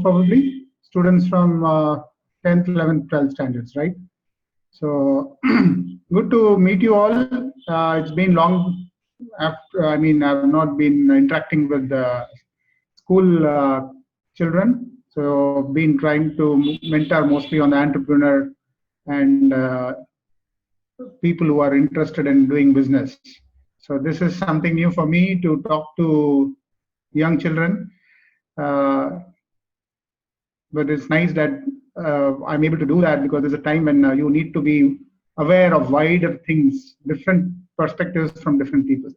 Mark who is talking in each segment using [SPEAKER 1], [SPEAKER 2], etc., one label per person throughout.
[SPEAKER 1] probably students from 10th, 11th, 12th standards, right? So good to meet you all. It's been long after, I mean, I've not been interacting with the school children. So been trying to mentor mostly on the entrepreneur and people who are interested in doing business. So this is something new for me to talk to young children. But it's nice that I'm able to do that because there's a time when you need to be aware of wider things, different perspectives from different people.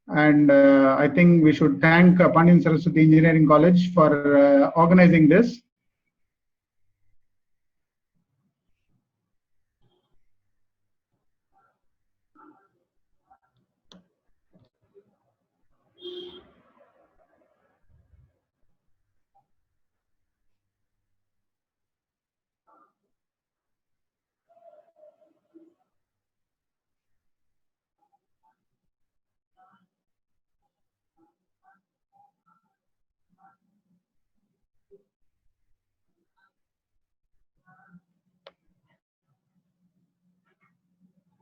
[SPEAKER 1] And I think we should thank Pandian Saraswati Engineering College for organizing this.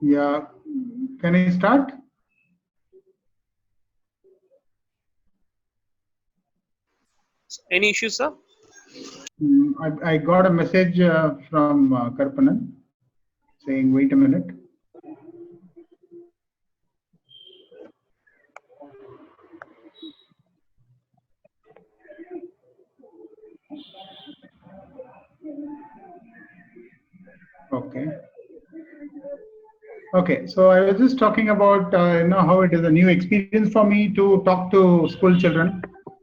[SPEAKER 1] Yeah, can I start?
[SPEAKER 2] Any issues, sir?
[SPEAKER 1] I got a message from Karpanan saying, wait a minute. Okay. Okay, so I was just talking about how it is a new experience for me to talk to school children.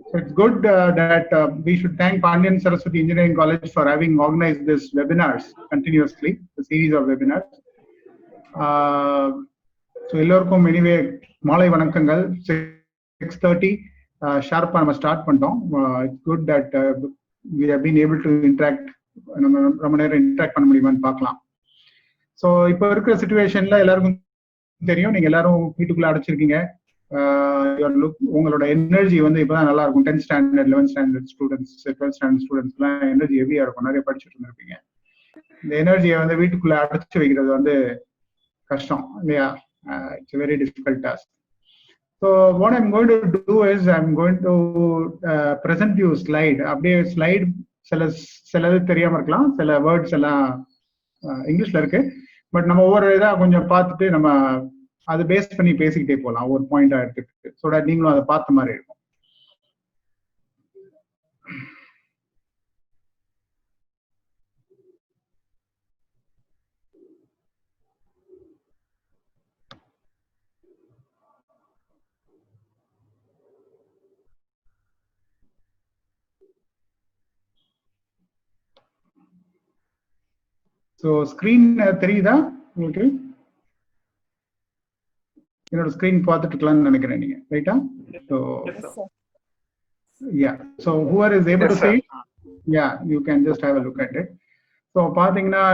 [SPEAKER 1] So it's good that we should thank Pandian Saraswati Engineering College for having organized this webinars continuously, the series of webinars. So எல்லோருக்கும் anyway மாலை வணக்கங்கள். 6:30 ஷார்ப்பா நம்ம start பண்ணிட்டோம். It's good that we have been able to interact. ரொம்ப நேரம் interact பண்ண முடியுமான்னு பார்க்கலாம். ஸோ இப்போ இருக்கிற சிச்சுவேஷன்ல எல்லாருக்கும் தெரியும், நீங்க எல்லாரும் வீட்டுக்குள்ள அடைச்சிருக்கீங்க. உங்களோட எனர்ஜி வந்து இப்பதான் நல்லா இருக்கும். 10th standard 11th standard students 12th standard ஸ்டூடெண்ட்ஸ்லாம் எனர்ஜி ஹெவியா இருக்கும், நிறைய படிச்சுட்டு இருந்திருப்பீங்க. இந்த எனர்ஜியை வந்து வீட்டுக்குள்ள அடைச்சு வைக்கிறது வந்து கஷ்டம் இல்லையா? It's very difficult task. So what I'm going to do is I'm going to present you slide. அப்படியே ஸ்லைட் சிலது தெரியாம இருக்கலாம், சில வேர்ட்ஸ் எல்லாம் இங்கிலீஷ்ல இருக்கு. பட் நம்ம ஒவ்வொரு இதாக கொஞ்சம் பார்த்துட்டு நம்ம அதை பேஸ் பண்ணி பேசிக்கிட்டே போகலாம், ஒரு பாயிண்டா எடுத்துக்கிட்டு. ஸோ தட் நீங்களும் அதை பார்த்த மாதிரி இருக்கும். ஸோ ஸ்க்ரீன் தெரியுதா உங்களுக்கு? என்னோட ஸ்க்ரீன் பார்த்துட்டு இருக்கலாம்னு நினைக்கிறேன் நீங்க, ரைட்டா? So yeah, so whoever is able to see, yeah, you can just have a look at it. So பார்த்தீங்கன்னா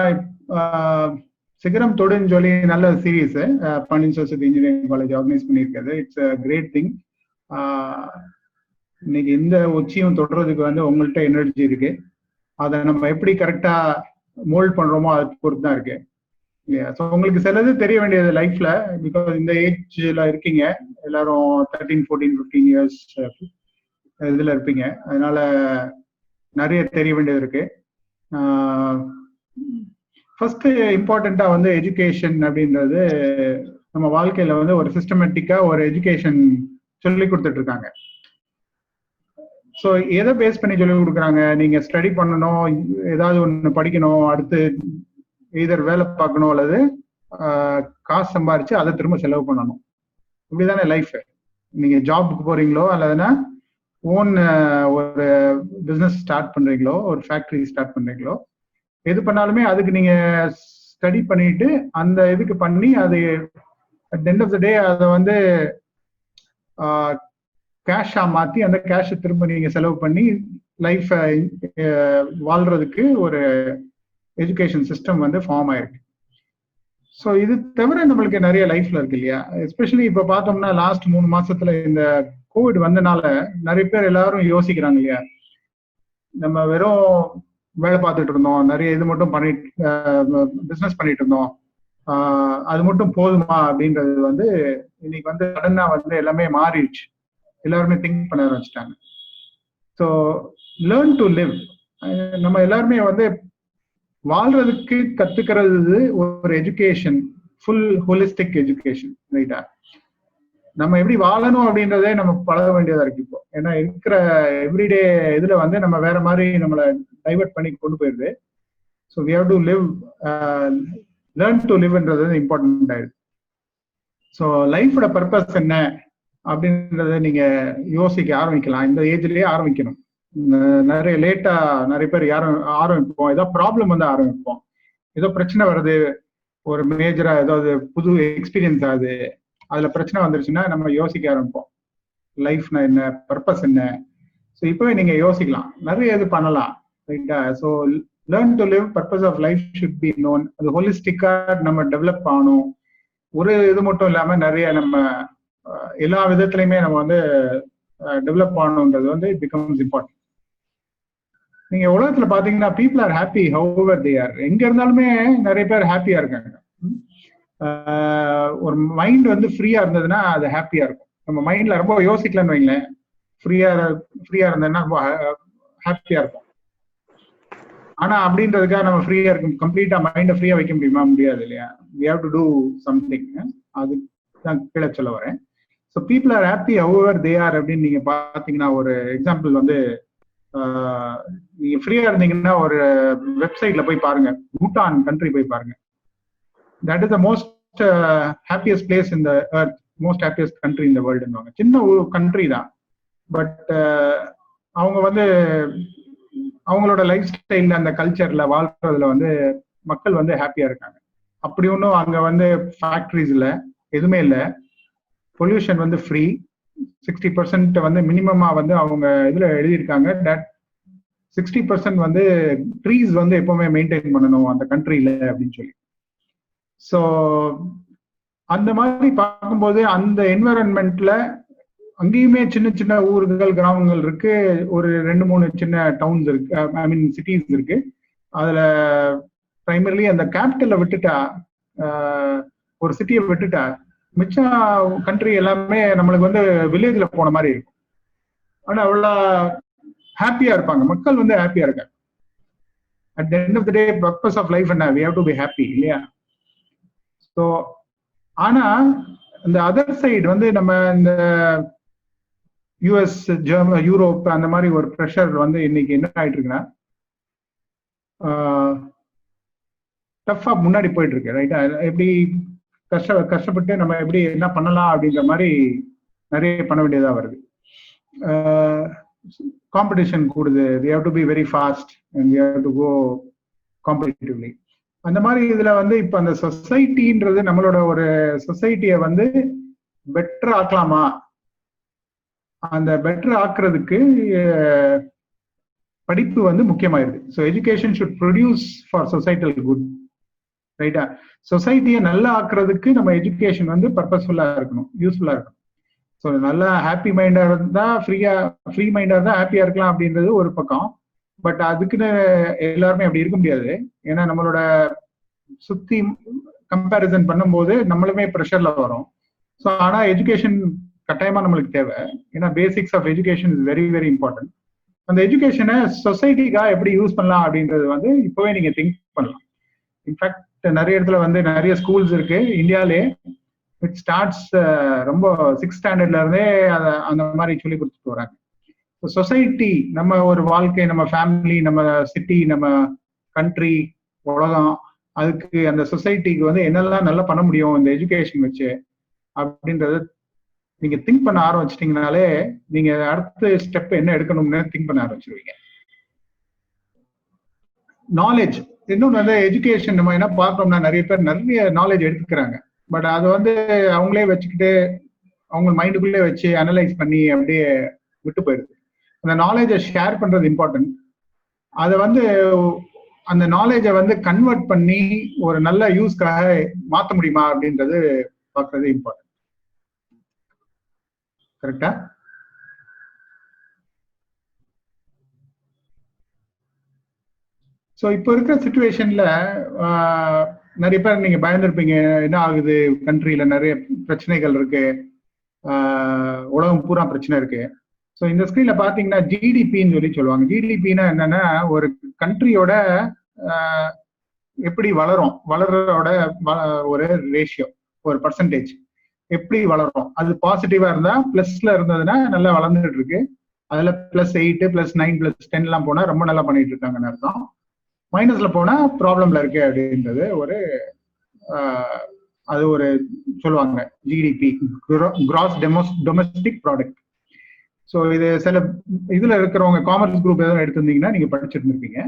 [SPEAKER 1] சிகரம் தொடுன்னு சொல்லி நல்ல series Pandian Saraswathi engineering college organise பண்ணியிருக்காது. It's a great thing. இன்னைக்கு இந்த உச்சியும் தொடுறதுக்கு வந்து உங்கள்கிட்ட எனர்ஜி இருக்கு. அதை நம்ம எப்படி கரெக்டா மோல்ட் பண்றோமோ அது பொறுத்து தான் இருக்கு. ஸோ உங்களுக்கு சிலது தெரிய வேண்டியது லைஃப்ல, பிகாஸ் இந்த ஏஜ்ல இருக்கீங்க எல்லாரும் 13, 14, 15 இயர்ஸ் இதுல இருப்பீங்க. அதனால நிறைய தெரிய வேண்டியது இருக்கு. ஃபர்ஸ்ட் இம்பார்ட்டண்டா வந்து எஜுகேஷன் அப்படின்றது நம்ம வாழ்க்கையில வந்து ஒரு சிஸ்டமேட்டிக்கா ஒரு எஜுகேஷன் சொல்லி கொடுத்துட்டு இருக்காங்க. ஸோ எதை பேஸ் பண்ணி சொல்லி கொடுக்குறாங்க? நீங்க ஸ்டடி பண்ணணும், ஏதாவது ஒன்று படிக்கணும், அடுத்து இதர் வேலை பார்க்கணும், அல்லது காசு சம்பாரிச்சு அதை திரும்ப செலவு பண்ணணும். இப்படிதானே லைஃப். நீங்க ஜாபுக்கு போறீங்களோ அல்லதுன்னா ஓன் ஒரு பிசினஸ் ஸ்டார்ட் பண்றீங்களோ, ஒரு ஃபேக்டரி ஸ்டார்ட் பண்றீங்களோ, எது பண்ணாலுமே அதுக்கு நீங்க ஸ்டடி பண்ணிட்டு அந்த இதுக்கு பண்ணி அது அட் எண்ட் ஆஃப் த டே அதை வந்து கேஷா மாத்தி அந்த கேஷை திரும்ப நீங்க செலவு பண்ணி லைஃப் வாழ்றதுக்கு ஒரு எஜுகேஷன் சிஸ்டம் வந்து ஃபார்ம் ஆயிருக்கு. ஸோ இது தவிர நம்மளுக்கு நிறைய லைஃப்ல இருக்கு இல்லையா? எஸ்பெஷலி இப்ப பார்த்தோம்னா லாஸ்ட் 3 மாசத்துல இந்த கோவிட் வந்தனால நிறைய பேர் எல்லாரும் யோசிக்கிறாங்க இல்லையா, நம்ம வெறும் வேலை பார்த்துட்டு இருந்தோம், நிறைய இது மட்டும் பண்ணிட்டு பிசினஸ் பண்ணிட்டு இருந்தோம், அது மட்டும் போதுமா அப்படின்றது வந்து இன்னைக்கு வந்து சடனா வந்து எல்லாமே மாறிடுச்சு. எல்லாருமே திங்க் பண்ண ஆரம்பிச்சிட்டாங்க. So learn to live. நம்ம எல்லாருமே வந்து வாழ்றதுக்கு கத்துக்கிறது ஒரு எஜுகேஷன், ஃபுல் ஹோலிஸ்டிக் எஜுகேஷன், ரைட்டா? நம்ம எப்படி வாழணும் அப்படின்றதே நம்ம பழக வேண்டியதா இருக்கு இப்போ. ஏன்னா இருக்கிற எவ்ரிடே இதுல வந்து நம்ம வேற மாதிரி நம்மளை டைவர்ட் பண்ணி கொண்டு போயிருது. So we have to live, learn to லிவ்ன்றது இம்பார்ட்டன்ட் ஆயிடுது. ஸோ லைஃபோட பர்பஸ் என்ன அப்படின்றத நீங்க யோசிக்க ஆரம்பிக்கலாம். இந்த ஏஜ்லயே ஆரம்பிக்கணும். நிறைய லேட்டா நிறைய பேர் ஆரம்பிப்போம், ஏதோ ப்ராப்ளம் வந்து ஆரம்பிப்போம், ஏதோ பிரச்சனை வருது, ஒரு மேஜரா ஏதாவது புது எக்ஸ்பீரியன்ஸ் ஆகுது, அதுல பிரச்சனை வந்துருச்சுன்னா நம்ம யோசிக்க ஆரம்பிப்போம், லைஃப்னா என்ன, பர்பஸ் என்ன. ஸோ இப்பவே நீங்க யோசிக்கலாம், நிறைய இது பண்ணலாம், ரைட்டா? So learn to live, purpose of life should be known. அது ஹோலிஸ்டிக்கா நம்ம டெவலப் ஆகணும். ஒரு இது மட்டும் இல்லாம நிறைய நம்ம எல்லா விதத்திலையுமே நம்ம வந்து டெவலப் ஆகணுன்றது வந்து இட் பிகம்ஸ் இம்பார்ட்டன்ட். நீங்க உலகத்துல பாத்தீங்கன்னா people are happy however they R. எங்க இருந்தாலுமே நிறைய பேர் ஹாப்பியா இருக்காங்க. ஒரு மைண்ட் வந்து ஃப்ரீயா இருந்ததுன்னா அது ஹாப்பியா இருக்கும். நம்ம மைண்ட்ல ரொம்ப யோசிக்கலன்னு வைங்களேன், ஃப்ரீயா இருந்ததுன்னா ரொம்ப ஹாப்பியா இருக்கும். ஆனா அப்படின்றதுக்காக நம்ம ஃப்ரீயா இருக்கும், கம்ப்ளீட்டா மைண்டை ஃப்ரீயா வைக்க முடியுமா? முடியாது இல்லையா? We have to do something. அது தான் கீழே சொல்ல வரேன். So people are happy however they are அப்படின்னு நீங்க பாத்தீங்கன்னா, ஒரு எக்ஸாம்பிள் வந்து நீங்க ஃப்ரீயா இருந்தீங்கன்னா ஒரு வெப்சைட்ல போய் பாருங்க, பூட்டான் கண்ட்ரி போய் பாருங்க. That is the most happiest place in the earth, most happiest country in the வேர்ல்டுன்னு. சின்ன ஒரு கண்ட்ரி தான், பட் அவங்க வந்து அவங்களோட லைஃப் ஸ்டைல்ல, அந்த கல்ச்சர்ல வாழ்றதுல வந்து மக்கள் வந்து ஹாப்பியா இருக்காங்க. அப்படி ஒன்றும் அங்க வந்து ஃபேக்டரிஸ் இல்லை, எதுவுமே இல்லை, பொல்யூஷன் வந்து ஃப்ரீ. 60% வந்து மினிமமா வந்து அவங்க இதுல எழுதியிருக்காங்க, தட் 60% வந்து ட்ரீஸ் வந்து எப்பவுமே மெயின்டைன் பண்ணணும் அந்த கண்ட்ரியில அப்படின்னு சொல்லி. ஸோ அந்த மாதிரி பார்க்கும்போது அந்த என்வரன்மெண்ட்ல அங்கேயுமே சின்ன சின்ன ஊர்கள், கிராமங்கள் இருக்கு, ஒரு 2-3 சின்ன டவுன்ஸ் இருக்கு, ஐ மீன் சிட்டிஸ் இருக்கு. அதுல பிரைமரிலி அந்த கேபிட்டலை விட்டுட்டா, ஒரு சிட்டியை விட்டுட்டா, மிச்சம் கண்ட்ரி எல்லாமே நம்மளுக்கு வந்து வில்லேஜ்ல போன மாதிரி இருக்கும். ஆனா அவ்வளோ ஹாப்பியா இருப்பாங்க, மக்கள் வந்து ஹாப்பியா இருக்காங்க. At the end of the day purpose of life என்ன, we have to be happy இல்லையா? ஸோ ஆனா இந்த அதர் சைடு வந்து நம்ம இந்த யூஎஸ், யூரோப் அந்த மாதிரி ஒரு ப்ரெஷர் வந்து இன்னைக்கு என்ன ஆயிட்டு இருக்குன்னா, டஃபா முன்னாடி போயிட்டு இருக்கு, ரைட்டா? எப்படி கஷ்டப்பட்டு நம்ம எப்படி என்ன பண்ணலாம் அப்படின்ற மாதிரி நிறைய பண்ண வேண்டியதா வருது. காம்படிஷன் கூடுது, we have to be very fast and we have to go competitively. அந்த மாதிரி இதுல வந்து இப்ப அந்த சொசைட்டின்றது, நம்மளோட ஒரு சொசைட்டியை வந்து பெட்டர் ஆக்கலாமா, அந்த பெட்டர் ஆக்குறதுக்கு படிப்பு வந்து முக்கியமாயிருது. So education should produce for societal good, ரைட்டா? சொசைட்டியை நல்லா ஆக்குறதுக்கு நம்ம எஜுகேஷன் வந்து பர்பஸ்ஃபுல்லா இருக்கணும், யூஸ்ஃபுல்லா இருக்கணும். ஸோ நல்லா ஹாப்பி மைண்டா இருந்தா, ஃப்ரீ மைண்டா இருந்தா ஹாப்பியா இருக்கலாம் அப்படின்றது ஒரு பக்கம். பட் அதுக்குன்னு எல்லாருமே அப்படி இருக்க முடியாது. ஏன்னா நம்மளோட சுத்தி கம்பேரிசன் பண்ணும்போது நம்மளுமே ப்ரெஷர்ல வரும். ஸோ ஆனா எஜுகேஷன் கட்டாயமா நம்மளுக்கு தேவை. ஏன்னா basics of education is very very important. அந்த எஜுகேஷனை சொசைட்டிக்காக எப்படி யூஸ் பண்ணலாம் அப்படின்றது வந்து இப்பவே நீங்க திங்க் பண்ணலாம். இன்ஃபேக்ட் நிறைய இடத்துல வந்து நிறைய ஸ்கூல்ஸ் இருக்கு இந்தியாலே, இட் ஸ்டார்ட்ஸ் ரொம்ப 6th ஸ்டாண்டர்ட்ல இருந்தே அந்த மாதிரி சொல்லி கொடுத்துட்டு வராங்க. சொசைட்டி, நம்ம ஒரு வாழ்க்கை, நம்ம ஃபேமிலி, நம்ம சிட்டி, நம்ம கண்ட்ரி, உலகம், அதுக்கு அந்த சொசைட்டிக்கு வந்து என்னெல்லாம் நல்லா பண்ண முடியும் இந்த எஜுகேஷன் வச்சு அப்படின்றத நீங்க திங்க் பண்ண ஆரம்பிச்சிட்டீங்கனாலே நீங்க அடுத்த ஸ்டெப் என்ன எடுக்கணும்னு திங்க் பண்ண ஆரம்பிச்சிருவீங்க. நாலேஜ், இன்னொன்று வந்து எஜுகேஷன் நம்ம என்ன பார்க்கணும்னா, நிறைய பேர் நிறைய நாலேஜ் எடுத்துக்கிறாங்க, பட் அதை வந்து அவங்களே வச்சுக்கிட்டு அவங்க மைண்டுக்குள்ளே வச்சு அனலைஸ் பண்ணி அப்படியே விட்டு போயிடுது. அந்த நாலேஜை ஷேர் பண்றது இம்பார்ட்டன்ட். அதை வந்து அந்த நாலேஜை வந்து கன்வெர்ட் பண்ணி ஒரு நல்ல யூஸ்க்காக மாற்ற முடியுமா அப்படின்றது பார்க்கறது இம்பார்ட்டன்ட். கரெக்டா? ஸோ இப்போ இருக்கிற சுச்சுவேஷன்ல நிறைய பேர் நீங்க பயந்துருப்பீங்க, என்ன ஆகுது கண்ட்ரியில, நிறைய பிரச்சனைகள் இருக்கு, உலகம் பூரா பிரச்சனை இருக்கு. ஸோ இந்த ஸ்கிரீன்ல பாத்தீங்கன்னா ஜிடிபின்னு சொல்லி சொல்லுவாங்க. ஜிடிபின்னா என்னன்னா ஒரு கண்ட்ரியோட எப்படி வளரும், வளரோட ஒரு ரேஷியோ, ஒரு பர்சன்டேஜ் எப்படி வளரும். அது பாசிட்டிவா இருந்தா பிளஸ்ல இருந்ததுன்னா நல்லா வளர்ந்துட்டு இருக்கு. அதுல +8 +9 +10 எல்லாம் போனா ரொம்ப நல்லா பண்ணிட்டு இருக்காங்கன்னு அர்த்தம். மைனஸ்ல போனா ப்ராப்ளம்ல இருக்கு அப்படின்றது ஒரு அது ஒரு சொல்லுவாங்க GDP, gross domestic product. So இது சில இதுல இருக்கிறவங்க காமர்ஸ் குரூப் எதுவும் எடுத்திருந்தீங்கன்னா நீங்க படிச்சிருந்துருப்பீங்க.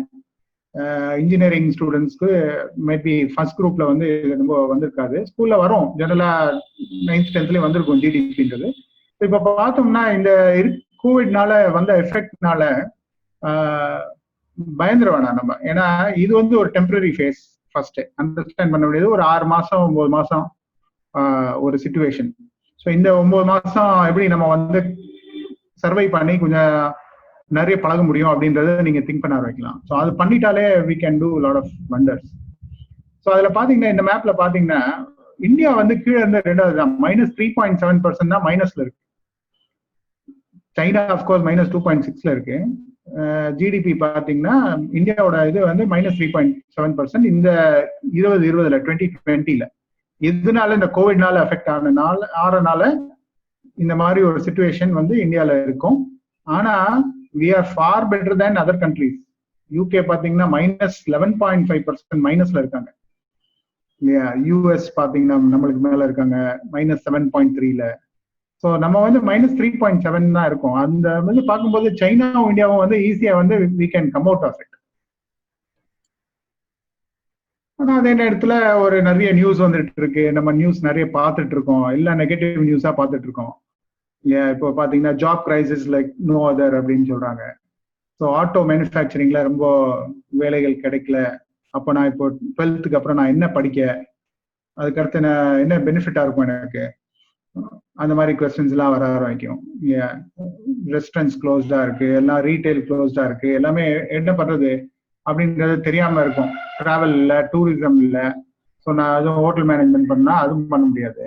[SPEAKER 1] இன்ஜினியரிங் ஸ்டூடெண்ட்ஸ்க்கு மேபி ஃபர்ஸ்ட் குரூப்ல வந்து ரொம்ப வந்திருக்காது, ஸ்கூல்ல வரும் ஜெனரலா 9th 10th வந்திருக்கும் ஜிடிபின்றது. இப்போ பார்த்தோம்னா இந்த கோவிட்னால வந்த எஃபெக்ட்னால பயந்துட வேணாம் நம்ம. ஏன்னா இது வந்து ஒரு டெம்பரரி ஃபேஸ், ஃபர்ஸ்ட் அண்டர்ஸ்டாண்ட் பண்ண முடியாது. ஒரு 6 மாசம் 9 மாசம் ஒரு சிச்சுவேஷன். ஸோ இந்த 9 மாசம் எப்படி நம்ம வந்து சர்வை பண்ணி கொஞ்சம் நிறைய பழக முடியும் அப்படின்றத நீங்க திங்க் பண்ண ஆரம்பிக்கலாம். ஸோ அது பண்ணிட்டாலே we can do lot of wonders. So அதுல பாத்தீங்கன்னா இந்த மேப்ல பாத்தீங்கன்னா இந்தியா வந்து கீழே இருந்து 2வது தான், -3.7% தான் மைனஸ்ல இருக்கு. சைனா ஆஃப்கோர்ஸ் -2.6 இருக்கு. ஜிடிபி பாத்தீங்கன்னா இந்தியாவோட இது வந்து -3.7% இந்த 2020 2020. இதனால இந்த கோவிட்னால எஃபெக்ட் ஆறனால இந்த மாதிரி ஒரு சிச்சுவேஷன் வந்து இந்தியால இருக்கும். ஆனா we are far better than other countries. UK பாத்தீங்கன்னா -11.5% மைனஸ்ல இருக்காங்க. யூஎஸ் பாத்தீங்கன்னா நம்மளுக்கு மேல இருக்காங்க -7.3. ஸோ நம்ம வந்து -3.7 தான் இருக்கும். அந்த வந்து பார்க்கும்போது சைனாவும் இந்தியாவும் வந்து ஈஸியா வந்து we can come out of it. ஆனா அதே நேரத்துல ஒரு நிறைய நியூஸ் வந்துட்டு இருக்கு, நம்ம நியூஸ் நிறைய பார்த்துட்டு இருக்கோம், எல்லாம் நெகட்டிவ் நியூஸா பார்த்துட்டு இருக்கோம். இப்போ பாத்தீங்கன்னா job crisis like no other அப்படின்னு சொல்றாங்க. ஸோ ஆட்டோ மேனுஃபேக்சரிங்ல ரொம்ப வேலைகள் கிடைக்கல. அப்போ நான் இப்போ 12th அப்புறம் நான் என்ன படிக்க, அதுக்கடுத்து நான் என்ன பெனிஃபிட்டா இருக்கும் எனக்கு, அந்த மாதிரி கொஸ்டின்ஸ் எல்லாம் வர ஆரம்பிக்கும். ரெஸ்டாரண்ட்ஸ் க்ளோஸ்டா இருக்கு, எல்லாம் ரீட்டைல் க்ளோஸ்டா இருக்கு, எல்லாமே என்ன பண்றது அப்படின்றது தெரியாம இருக்கும். டிராவல் இல்லை, டூரிசம் இல்லை. ஸோ நான் அதுவும் ஹோட்டல் மேனேஜ்மெண்ட் பண்ணா அதுவும் பண்ண முடியாது.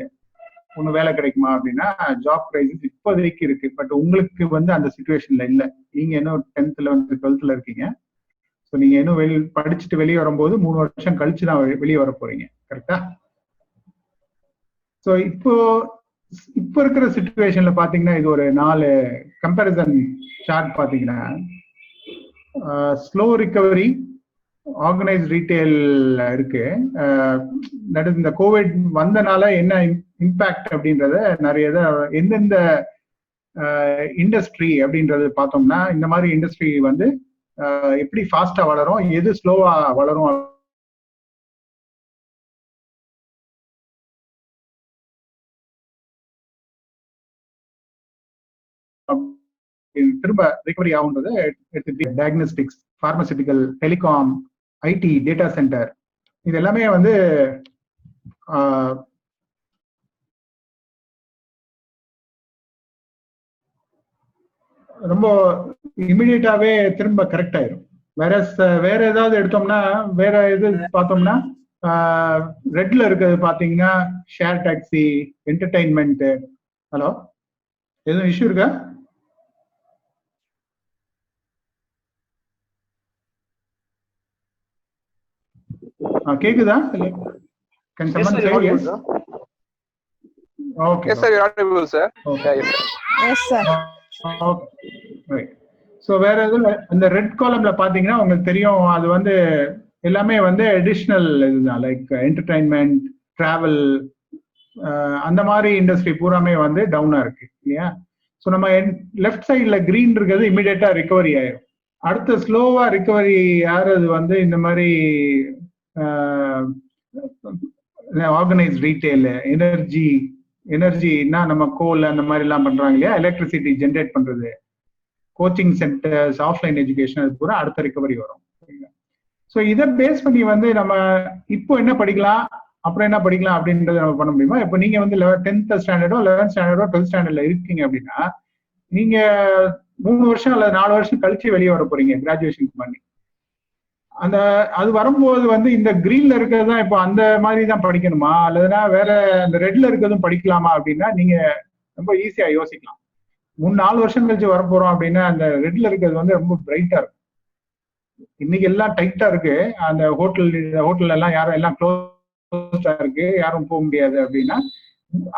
[SPEAKER 1] ஒன்னும் வேலை கிடைக்குமா அப்படின்னா ஜாப் கிரைசிஸ் இப்போதைக்கு இருக்கு. பட் உங்களுக்கு வந்து அந்த சிச்சுவேஷன்ல இல்லை. நீங்க இன்னும் 10th 12th இருக்கீங்க. ஸோ நீங்க இன்னும் படிச்சுட்டு வெளியே வரும்போது 3 வருஷம் கழிச்சு தான் வெளியே வர போறீங்க. கரெக்டா? ஸோ இப்போ இருக்கிற சிச்சுவேஷன்ல பாத்தீங்கன்னா இது ஒரு 4 கம்பேரிசன் சார்ட் பாத்தீங்கன்னா ஸ்லோ ரிகவரி, ஆர்கனைஸ் ரீட்டைல் இருக்கு. இந்த கோவிட் வந்தனால என்ன இம்பாக்ட் அப்படின்றத நிறைய எந்தெந்த இண்டஸ்ட்ரி அப்படின்றது பார்த்தோம்னா இந்த மாதிரி இண்டஸ்ட்ரி வந்து எப்படி ஃபாஸ்டா வளரும், எது ஸ்லோவா வளரும் திரும்ப ரிகவரி ஆகுன்றது. Diagnostics, pharmaceutical, telecom, IT, data centre, இது எல்லாமே வந்து ரொம்ப இமிடியேட்டாவே திரும்ப கரெக்ட் ஆயிரும். வேற ஏதாவது எடுத்தோம்னா, வேற எது பார்த்தோம்னா ரெட்ல இருக்கிறது பாத்தீங்கன்னா ஷேர் டாக்ஸி, என்டர்டைன்மெண்ட். ஹலோ, எதுவும் இஷ்யூ இருக்கா? கேக்குதா? Can someone say yes? Okay.
[SPEAKER 3] Yes, sir. You're audible, sir.
[SPEAKER 1] Okay.
[SPEAKER 3] Yes, sir.
[SPEAKER 1] Okay. Right. So வேற எதுவும் இந்த ரெட் காலம்ல பாத்தீங்கன்னா உங்களுக்கு தெரியும், அது வந்து எல்லாமே வந்து அடிஷனல் இதுதான், லைக் என்டர்டைன்மெண்ட், டிராவல், அந்த மாதிரி இண்டஸ்ட்ரி பூராமே வந்து டவுனா இருக்கு இல்லையா? ஸோ நம்ம லெஃப்ட் சைட்ல கிரீன் இருக்கிறது இமிடியேட்டா ரிகவரி ஆயிரும். அடுத்த ஸ்லோவா ரிகவரி யாரது வந்து இந்த மாதிரி ஆர்கனைஸ் ரீட்டைல், எனர்ஜினா நம்ம கோல் அந்த மாதிரி எல்லாம் பண்றாங்க இல்லையா, எலக்ட்ரிசிட்டி ஜென்ரேட் பண்றது, கோச்சிங் சென்டர்ஸ், ஆஃப்லைன் எஜுகேஷன், அது பூரா அடுத்த ரிகவரி வரும். ஸோ இதை பேஸ் பண்ணி வந்து நம்ம இப்போ என்ன படிக்கலாம், அப்புறம் என்ன படிக்கலாம் அப்படின்றத நம்ம பண்ண முடியுமா? இப்போ நீங்க வந்து 10th ஸ்டாண்டர்டோ 11th ஸ்டாண்டர்டோ 12th ஸ்டாண்டர்ட்ல இருக்கீங்க அப்படின்னா நீங்க 3 வருஷம் அல்லது 4 வருஷம் கழிச்சு வெளியே வர போறீங்க கிராஜுவேஷன் பண்ணி. அந்த அது வரும்போது வந்து இந்த கிரீன்ல இருக்கிறது தான் இப்போ அந்த மாதிரி தான் படிக்கணுமா அல்லதுனா வேற அந்த ரெட்ல இருக்கிறதும் படிக்கலாமா அப்படின்னா நீங்க ரொம்ப ஈஸியா யோசிக்கலாம். 3-4 வருஷம் கழிச்சு வரப்போறோம் அப்படின்னா அந்த ரெட்ல இருக்கிறது வந்து ரொம்ப பிரைட்டா இருக்கும். இன்னைக்கு எல்லாம் டைட்டா இருக்கு, அந்த ஹோட்டல் எல்லாம் யாரும் எல்லாம் க்ளோஸா இருக்கு, யாரும் போக முடியாது அப்படின்னா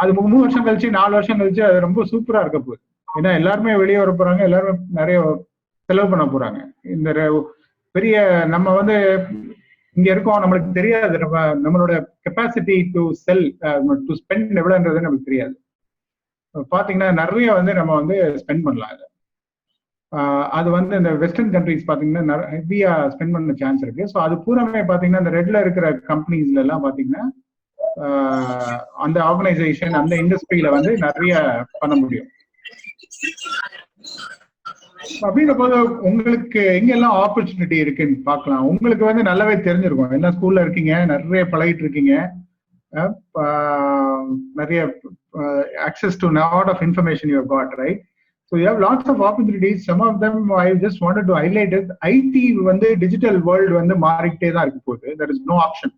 [SPEAKER 1] அது 3 வருஷம் கழிச்சு 4 வருஷம் கழிச்சு அது ரொம்ப சூப்பரா இருக்க போகுது. ஏன்னா எல்லாருமே வெளியே வர போறாங்க, எல்லாருமே நிறைய செலவு பண்ண போறாங்க. இந்த பெரிய நம்ம வந்து இங்க இருக்கோம், நம்மளுக்கு தெரியாது நம்மளோட capacity to sell to spend எவ்வளவுன்றது நமக்கு தெரியாது. பாத்தீங்கன்னா நிறைய வந்து நம்ம வந்து ஸ்பெண்ட் பண்ணலாம். அது அது வந்து இந்த வெஸ்டர்ன் கண்ட்ரிஸ் பாத்தீங்கன்னா ஹெவியா ஸ்பெண்ட் பண்ண சான்ஸ் இருக்கு. ஸோ அது பூராமே பாத்தீங்கன்னா இந்த ரெட்ல இருக்கிற கம்பெனிஸ்ல எல்லாம் பாத்தீங்கன்னா அந்த ஆர்கனைசேஷன் அந்த இண்டஸ்ட்ரியில வந்து நிறைய பண்ண முடியும். அப்படின்ற போது உங்களுக்கு எங்கெல்லாம் ஆப்பர்ச்சுனிட்டி இருக்குன்னு பார்க்கலாம். உங்களுக்கு வந்து நல்லாவே தெரிஞ்சிருக்கும், என்ன ஸ்கூல்ல இருக்கீங்க, நிறைய பழகிட்டு இருக்கீங்க, நிறைய access to lot of information you have got, right? So you have lots of opportunities. Some of them I just wanted to highlight is IT வந்து digital world வந்து மாறிக்கிட்டே தான் இருக்க போகுது. There is no option.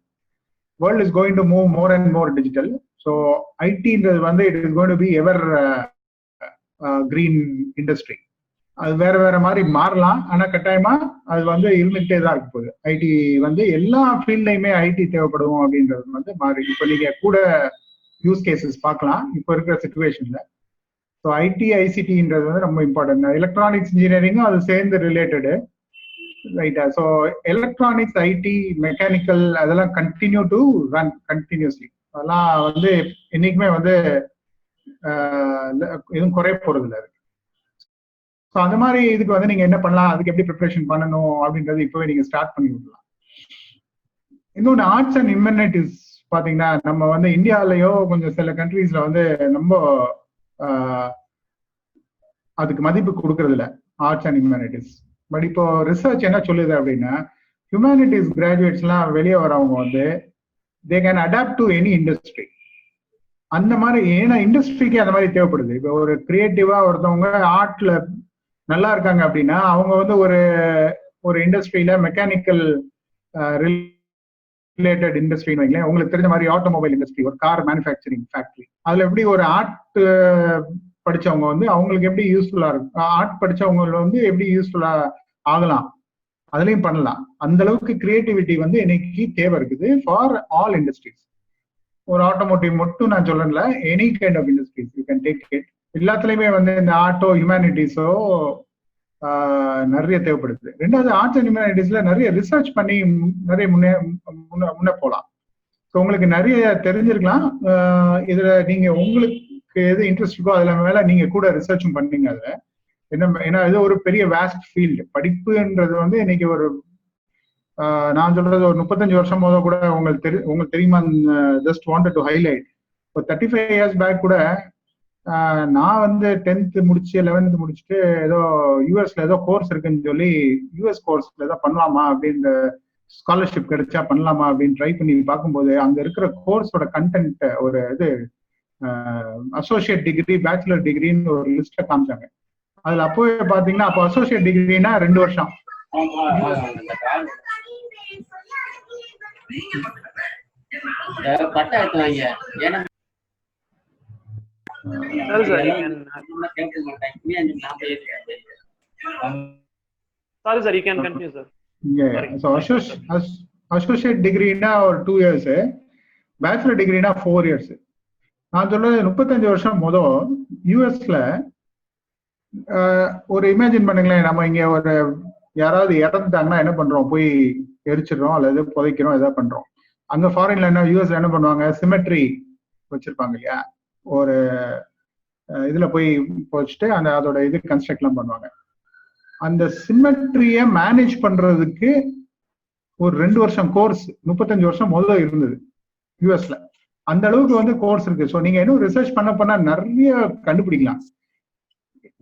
[SPEAKER 1] World is going to move more and more digital. So IT வந்து it is going to be ever green industry. அது வேற வேற மாதிரி மாறலாம், ஆனா கட்டாயமா அது வந்து இருந்துகிட்டே தான் இருக்க போகுது. ஐடி வந்து எல்லா ஃபீல்ட்லயுமே ஐடி தேவைப்படும் அப்படின்றது வந்து மாறி. இப்போ நீங்க கூட யூஸ் கேசஸ் பார்க்கலாம் இப்போ இருக்கிற சிச்சுவேஷன்ல. ஸோ ஐடி ஐசிடின்றது வந்து ரொம்ப இம்பார்ட்டன்ட். எலக்ட்ரானிக்ஸ் இன்ஜினியரிங்கும் அது சேர்ந்து ரிலேட்டடு, ரைட்டா? ஸோ எலக்ட்ரானிக்ஸ், ஐடி, மெக்கானிக்கல் அதெல்லாம் கண்டினியூ டு ரன் கண்டினியூஸ்லி. அதெல்லாம் வந்து என்னைக்குமே வந்து எதுவும் குறைய போறது இல்லை. ஸோ அந்த மாதிரி இதுக்கு வந்து நீங்க என்ன பண்ணலாம், அதுக்கு எப்படி ப்ரிப்பரேஷன் பண்ணணும் அப்படின்றது இப்பவே நீங்க ஸ்டார்ட் பண்ணி விடலாம். இன்னொன்று ஆர்ட்ஸ் அண்ட் ஹியூமனிட்டிஸ் பாத்தீங்கன்னா நம்ம வந்து இந்தியாவிலயோ கொஞ்சம் சில கண்ட்ரீஸ்ல வந்து ரொம்ப அதுக்கு மதிப்பு கொடுக்கறது இல்லை, ஆர்ட்ஸ் அண்ட் ஹியூமனிட்டிஸ். பட் இப்போ ரிசர்ச் என்ன சொல்லுது அப்படின்னா ஹியூமனிட்டிஸ் கிராஜுவேட்ஸ் எல்லாம் வெளியே வரவங்க வந்து they can adapt to any industry. அந்த மாதிரி ஏன்னா இண்டஸ்ட்ரிக்கு அந்த மாதிரி தேவைப்படுது. இப்போ ஒரு கிரியேட்டிவா ஒருத்தவங்க ஆர்ட்ல நல்லா இருக்காங்க அப்படின்னா அவங்க வந்து ஒரு இண்டஸ்ட்ரியில மெக்கானிக்கல் ரிலேட்டட் இண்டஸ்ட்ரின்னு வைங்களேன், உங்களுக்கு தெரிஞ்ச மாதிரி ஆட்டோமொபைல் இண்டஸ்ட்ரி, ஒரு கார் மேனுஃபேக்சரிங் ஃபேக்டரி, அதுல எப்படி ஒரு ஆர்ட் படிச்சவங்க வந்து அவங்களுக்கு எப்படி யூஸ்ஃபுல்லா இருக்கும், ஆர்ட் படிச்சவங்க வந்து எப்படி யூஸ்ஃபுல்லா ஆகலாம், அதுலயும் பண்ணலாம். அந்த அளவுக்கு கிரியேட்டிவிட்டி வந்து இன்னைக்கு தேவை இருக்குது ஃபார் ஆல் இண்டஸ்ட்ரீஸ். ஒரு ஆட்டோமோட்டிவ் மட்டும் நான் சொல்லல, any kind of industries you can take it. எல்லாத்துலயுமே வந்து இந்த ஆர்ட்டோ ஹியூமனிட்டிஸோ நிறைய தேவைப்படுது. ரெண்டாவது ஆர்ட்ஸ் அண்ட் ஹியூமனிட்டிஸ்ல நிறைய ரிசர்ச் பண்ணி நிறைய முன்ன போகலாம். ஸோ உங்களுக்கு நிறைய தெரிஞ்சிருக்கலாம். இதுல நீங்க உங்களுக்கு எது இன்ட்ரெஸ்ட் இருக்கோ அதுல மேல நீங்க கூட ரிசர்ச்சும் பண்ணீங்க. அதுல என்ன, ஏன்னா இது ஒரு பெரிய வேஸ்ட் ஃபீல்டு. படிப்புன்றது வந்து இன்னைக்கு ஒரு நான் சொல்றது ஒரு 35 வருஷம் போத கூட உங்களுக்கு தெரியுமா, ஜஸ்ட் வாண்டட் டு ஹைலைட். இப்போ 35 இயர்ஸ் பேக் கூட நான் வந்து 10th முடிச்சு 11th முடிச்சுட்டு ஏதோ யூஎஸ்ல ஏதோ கோர்ஸ் இருக்குன்னு சொல்லி யூஎஸ் கோர்ஸ்ல ஏதோ பண்ணலாமா அப்படின்னு ஸ்காலர்ஷிப் கிடைச்சா பண்ணலாமா அப்படின்னு ட்ரை பண்ணி பார்க்கும்போது அங்க இருக்கிற கோர்ஸோட கண்டென்ட் ஒரு இது அசோசியேட் டிகிரி, பேச்சுலர் டிகிரின்னு ஒரு லிஸ்ட காமிச்சாங்க. அதுல அப்போ பாத்தீங்கன்னா அப்போ அசோசியேட் டிகிரினா 2 வருஷம்.
[SPEAKER 2] Sorry sir, you can continue sir.
[SPEAKER 1] Yeah, so associate degree na or 2 years, bachelor degree na 4 years. நான் சொல்றது 35 வருஷம் முதல் யூஎஸ்ல ஒரு இமேஜின் பண்ணுங்களேன், நம்ம இங்க ஒரு யாராவது இறந்துட்டாங்கன்னா என்ன பண்றோம், போய் எரிச்சிடறோம் அல்லது புதைக்கிறோம், எதாவது பண்றோம். அங்க ஃபாரின்ல என்ன, யூஎஸ்ல என்ன பண்ணுவாங்க, சிமெட்ரி வச்சிருப்பாங்க இல்லையா, ஒரு இதுல போய் போச்சுட்டு அதோட இது கன்ஸ்ட்ரக்ட் எல்லாம் பண்ணுவாங்க. அந்த சிமெட்ரிய மேனேஜ் பண்றதுக்கு ஒரு 2 வருஷம் கோர்ஸ் 35 வருஷம் முதல்ல இருந்தது யூஎஸ்ல. அந்த அளவுக்கு வந்து கோர்ஸ் இருக்கு. ஸோ நீங்க இன்னும் ரிசர்ச் பண்ண நிறைய கண்டுபிடிக்கலாம்.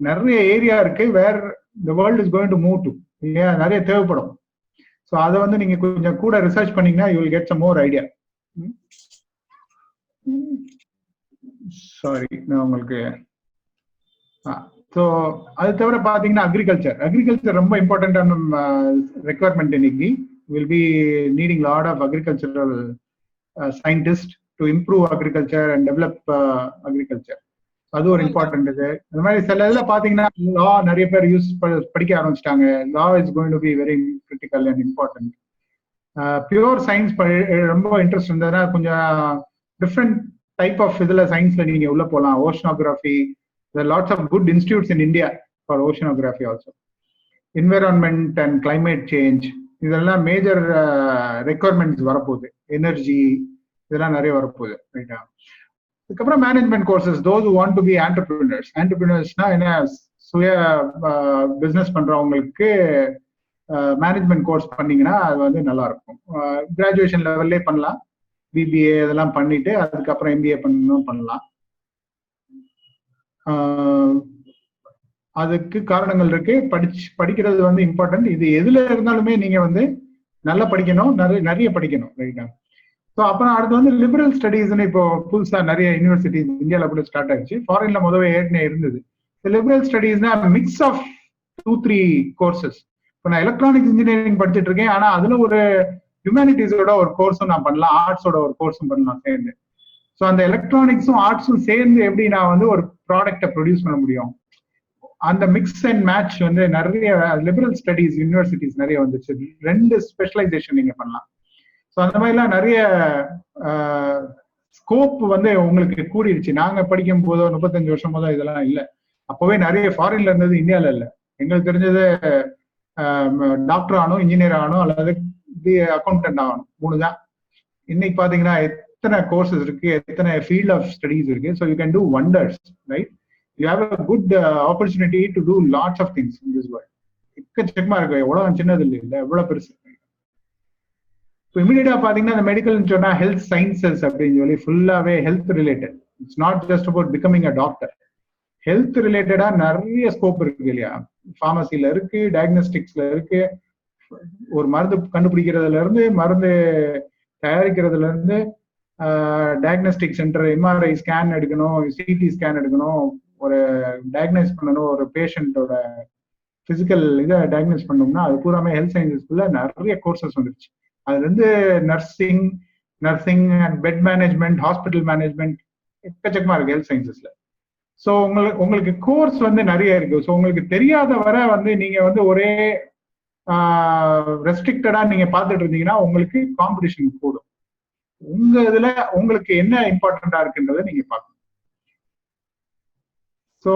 [SPEAKER 1] நிறைய ஏரியா இருக்கு where the world is going to move to, இல்லையா, நிறைய தேவைப்படும். ஸோ அதை வந்து நீங்க கொஞ்சம் கூட ரிசர்ச் பண்ணீங்கன்னா you will get some more idea. Sorry, நான் உங்களுக்கு ஸோ அது தவிர பார்த்தீங்கன்னா அக்ரிகல்ச்சர் ரொம்ப இம்பார்ட்டன்டான ரெக்குவயர்மெண்ட் இன்னைக்கு. Will be needing lot of agricultural scientist to improve agriculture and develop agriculture. அது ஒரு இம்பார்ட்டன்ட். இது அந்த மாதிரி சில இதுல பாத்தீங்கன்னா லா நிறைய பேர் படிக்க ஆரம்பிச்சிட்டாங்க. லா is going to be very critical and important. Pure science ரொம்ப இன்ட்ரெஸ்ட் இருந்ததுன்னா கொஞ்சம் டிஃப்ரெண்ட் டைப் ஆஃப் இதுல சயின்ஸ்ல நீங்க உள்ள போகலாம். Oceanography, lots of good institutes in India for oceanography also. Environment and climate change, இதெல்லாம் மேஜர் ரெக்குவயர்மெண்ட்ஸ் வரப்போகுது. எனர்ஜி, இதெல்லாம் நிறைய வரப்போகுது. ரைட்டா? அதுக்கப்புறம் management courses, those who want to be entrepreneurs. ஆண்டர்பிரினர்ஸ்னா என்ன, சுய பிசினஸ் பண்றவங்களுக்கு மேனேஜ்மெண்ட் கோர்ஸ் பண்ணீங்கன்னா அது வந்து நல்லா இருக்கும். கிராஜுவேஷன் லெவல்லே பண்ணலாம். பிபிஏ இதெல்லாம் பண்ணிட்டு அதுக்கப்புறம் எம்பிஏ பண்ணலாம். அதுக்கு காரணங்கள் இருக்கு. படிக்கிறது வந்து இம்பார்ட்டன்ட். இது எதுல இருந்தாலுமே நீங்க வந்து நல்லா படிக்கணும், நிறைய படிக்கணும். ரைட்டா? ஸோ அப்புறம் அடுத்து வந்து லிபரல் ஸ்டடீஸ்ன்னு இப்போ புதுசா நிறைய யூனிவர்சிட்டிஸ் இந்தியாவில் கூட ஸ்டார்ட் ஆயிடுச்சு. ஃபாரின்ல முதல்ல ஏற்கனவே இருந்தது. லிபரல் ஸ்டடீஸ்னா மிக்ஸ் ஆஃப் 2-3 கோர்சஸ். இப்போ நான் எலக்ட்ரானிக்ஸ் இன்ஜினியரிங் படிச்சுட்டு இருக்கேன், ஆனா அதுல ஒரு ஹியூமனிட்டிஸோட ஒரு கோர்ஸும் நான் பண்ணலாம், ஆர்ட்ஸோட ஒரு கோர்ஸும் பண்ணலாம் சேர்ந்து. ஸோ அந்த எலக்ட்ரானிக்ஸும் ஆர்ட்ஸும் சேர்ந்து எப்படி நான் வந்து ஒரு ப்ராடக்டை ப்ரொடியூஸ் பண்ண முடியும், அந்த மிக்ஸ் அண்ட் மேட்ச் வந்து நிறைய லிபரல் ஸ்டடீஸ் யூனிவர்சிட்டிஸ் நிறைய வந்துச்சு. 2 ஸ்பெஷலைசேஷன் நீங்க பண்ணலாம். ஸோ அந்த மாதிரிலாம் நிறைய ஸ்கோப் வந்து உங்களுக்கு கூடிடுச்சு. நாங்க படிக்கும் போதோ 35 வருஷம் போதோ இதெல்லாம் இல்லை. அப்பவே நிறைய ஃபாரின்ல இருந்தது, இந்தியாவில் இல்லை. எங்களுக்கு தெரிஞ்சது டாக்டர் ஆகணும், இன்ஜினியர் ஆகணும், அல்லது அக்கௌண்டன்ட் ஆகணும், 3 தான். இன்னைக்கு பாத்தீங்கன்னா எத்தனை கோர்சஸ் இருக்கு, எத்தனை ஃபீல்ட் ஆஃப் ஸ்டடீஸ் இருக்கு. So you can do wonders, right? You have a good opportunity to do lots of things in this world. எக்கச்சக்கமா இருக்கு. எவ்வளவு சின்னது இல்லை, எவ்வளவு பெருசு. இப்போ இமீடியட்டா பாத்தீங்கன்னா இந்த மெடிக்கல்னு சொன்னா ஹெல்த் சயின்சஸ் அப்படின்னு சொல்லி ஃபுல்லாவே health related. It's not just about becoming a doctor. Health ரிலேட்டடா நிறைய ஸ்கோப் இருக்கு இல்லையா? ஃபார்மசில இருக்கு, டயக்னோஸ்டிக்ஸ்ல இருக்கு, ஒரு மருந்து கண்டுபிடிக்கிறதுல இருந்து மருந்து தயாரிக்கிறதுல இருந்து டயக்னோஸ்டிக் சென்டர், எம்ஆர்ஐ ஸ்கேன் எடுக்கணும், சிடி ஸ்கேன் எடுக்கணும், ஒரு டயக்னைஸ் பண்ணணும், ஒரு பேஷண்டோட பிசிக்கல் இதை டயக்னைஸ் பண்ணோம்னா அது பூராமே ஹெல்த் சயின்சஸ்க்குள்ள நிறைய கோர்சஸ் வந்துருச்சு. அதுல இருந்து nursing and bed management, hospital management, எக்கச்சக்கமா இருக்கு ஹெல்த் சயின்சஸ்ல. ஸோ உங்களுக்கு கோர்ஸ் வந்து நிறைய இருக்கு. ஸோ உங்களுக்கு தெரியாத வர வந்து நீங்க வந்து ஒரே ரெஸ்ட்ரிக்டடா நீங்க பார்த்துட்டு இருந்தீங்கன்னா உங்களுக்கு காம்படிஷன் கூடும். உங்க இதுல உங்களுக்கு என்ன இம்பார்ட்டண்டா இருக்குன்றதை நீங்க பார்க்கணும். ஸோ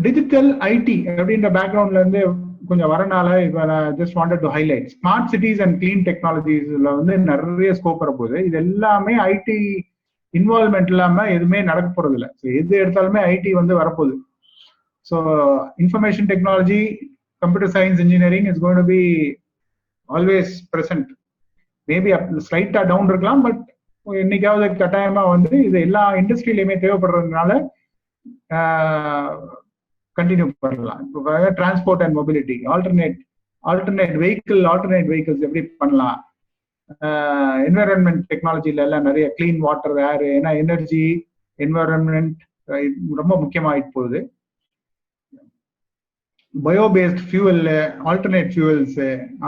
[SPEAKER 1] டிஜிட்டல் ஐடி அப்படின்ற பேக்ரவுண்ட்ல இருந்து கொஞ்சம் வரனால இப்போ நான் just wanted to highlight smart cities and clean டெக்னாலஜிஸ்ல வந்து நிறைய ஸ்கோப் வரப்போகுது. இது எல்லாமே ஐடி இன்வால்மெண்ட் இல்லாம எதுவுமே நடக்க போறது இல்லை. எது எடுத்தாலுமே ஐடி வந்து வரப்போகுது. So information technology, computer science, engineering is going to be always present. Maybe ஸ்லைட்டா டவுன் இருக்கலாம், பட் என்னைக்காவது கட்டாயமா வந்து இது எல்லா இண்டஸ்ட்ரியிலுமே தேவைப்படுறதுனால கண்டினியூ பண்ணலாம். இப்போ transport and mobility, alternate vehicles எப்படி பண்ணலாம், என்விரான்மெண்ட் டெக்னாலஜில எல்லாம் நிறைய கிளீன் வாட்டர், ஏர், ஏன்னா எனர்ஜி, என்விரான்மெண்ட் ரொம்ப முக்கியமாயிட்டு போகுது. பயோபேஸ்ட் ஃபியூவல், ஆல்டர்னேட் ஃபியூவல்ஸ்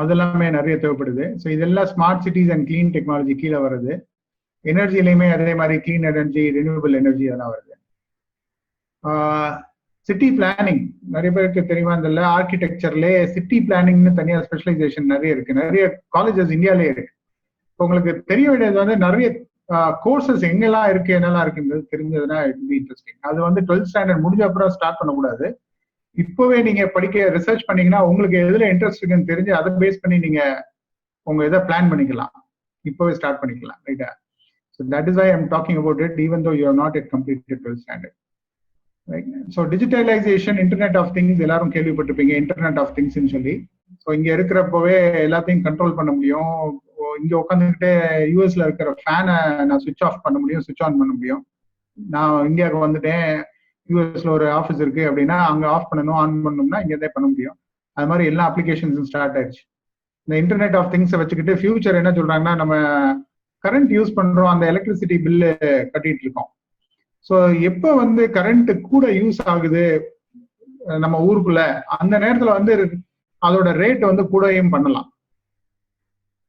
[SPEAKER 1] அதெல்லாமே நிறைய தேவைப்படுது. ஸோ இதெல்லாம் smart cities and clean technology கீழே வருது. எனர்ஜிலையுமே அதே மாதிரி கிளீன் எனர்ஜி, ரினியூவபிள் எனர்ஜி அதெல்லாம் வருது. சிட்டி பிளானிங் நிறைய பேருக்கு தெரியுமா தெரியல. ஆர்கிடெக்சர்ல சிட்டி பிளானிங்னு தனியாக ஸ்பெஷலைசேஷன் நிறைய இருக்கு. நிறைய காலேஜஸ் இந்தியாலே இருக்கு. உங்களுக்கு தெரிய வேண்டியது வந்து நிறைய கோர்சஸ் எங்கெல்லாம் இருக்கு, என்னெல்லாம் இருக்குன்றது தெரிஞ்சதுன்னா இட் பி இன்ட்ரெஸ்டிங். அது வந்து 12th ஸ்டாண்டர்ட் முடிஞ்ச அப்புறம் ஸ்டார்ட் பண்ணக்கூடாது. இப்பவே நீங்க ரிசர்ச் பண்ணீங்கன்னா உங்களுக்கு எதுல இன்ட்ரெஸ்ட் இருக்குன்னு தெரிஞ்சு அதை பேஸ் பண்ணி நீங்க உங்க இதை பிளான் பண்ணிக்கலாம். இப்பவே ஸ்டார்ட் பண்ணிக்கலாம். ரைட்டா? So that is why I am talking about it, even though you have not yet completed 12th standard. Right? So digitalization, internet of things, எல்லாரும் கேள்விப்பட்டிருப்பீங்க இன்டர்நெட் ஆஃப் திங்ஸ்ன்னு சொல்லி. ஸோ இங்க இருக்கிறப்பவே எல்லாத்தையும் கண்ட்ரோல் பண்ண முடியும். இங்க உட்காந்துக்கிட்டு யூஎஸ்ல இருக்கிற ஃபேனை நான் சுவிட்ச் ஆஃப் பண்ண முடியும், சுவிட்ச் ஆன் பண்ண முடியும். நான் இந்தியாவுக்கு வந்துட்டேன், யூஎஸ்ல ஒரு ஆஃபீஸ் இருக்கு அப்படின்னா அங்க ஆஃப் பண்ணணும், ஆன் பண்ணணும்னா இங்க இருந்தே பண்ண முடியும். அது மாதிரி எல்லா அப்ளிகேஷன்ஸும் ஸ்டார்ட் ஆயிடுச்சு. இந்த இன்டர்நெட் ஆஃப் திங்ஸை வச்சுக்கிட்டு ஃபியூச்சர் என்ன சொல்றாங்கன்னா, நம்ம கரண்ட் யூஸ் பண்றோம், அந்த எலக்ட்ரிசிட்டி பில்லு கட்டிட்டு இருக்கோம். ஸோ எப்போ வந்து கரண்ட் கூட யூஸ் ஆகுது நம்ம ஊருக்குள்ள, அந்த நேரத்துல வந்து அதோட ரேட் வந்து கூடயும் பண்ணலாம்.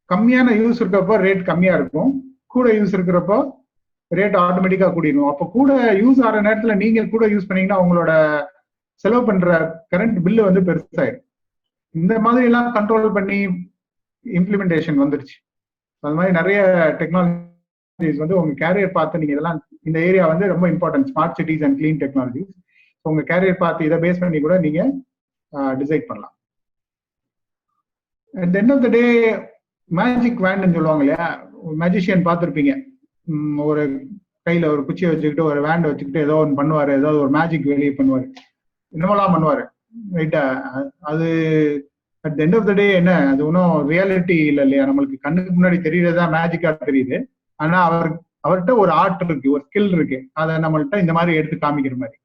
[SPEAKER 1] கம்மியான யூஸ் இருக்கிறப்போ ரேட் கம்மியா இருக்கும், கூட யூஸ் இருக்கிறப்போ ரேட் ஆட்டோமேட்டிக்கா கூடிடும். அப்போ கூட யூஸ் ஆகிற நேரத்துல நீங்க கூட யூஸ் பண்ணீங்கன்னா உங்களோட செலவு பண்ற கரண்ட் பில்லு வந்து பெருசாயிடும். இந்த மாதிரி எல்லாம் கண்ட்ரோல் பண்ணி இம்ப்ளிமெண்டேஷன் வந்துருச்சு. அது மாதிரி நிறைய டெக்னாலஜிஸ் வந்து உங்க கேரியர் பார்த்து நீங்க இதெல்லாம் இந்த ஏரியா வந்து ரொம்ப important, smart cities and clean technologies. உங்க கேரியர் பார்த்து இதை பேஸ் பண்ணி கூட நீங்க டிசைட் பண்ணலாம். At the end of the day magic வேண்டுன்னு சொல்லுவாங்க இல்லையா, மேஜிஷியன் பார்த்துருப்பீங்க, ஒரு கையில ஒரு குச்சியை வச்சுக்கிட்டு ஒரு வேண்டை வச்சுக்கிட்டு ஏதோ ஒன்று பண்ணுவாரு, ஏதாவது ஒரு மேஜிக் வெளியே பண்ணுவாரு, என்னமெல்லாம் பண்ணுவாரு, ரைட்டா? அது at the end of the day என்ன, அது ஒன்றும் ரியாலிட்டி இல்லை இல்லையா, நம்மளுக்கு கண்ணுக்கு முன்னாடி தெரியறதா மேஜிக்கா தெரியுது. ஆனா அவர்கிட்ட ஒரு ஆர்ட் இருக்கு, ஒரு ஸ்கில் இருக்கு, அதை நம்மள்கிட்ட இந்த மாதிரி எடுத்து காமிக்கிற மாதிரி.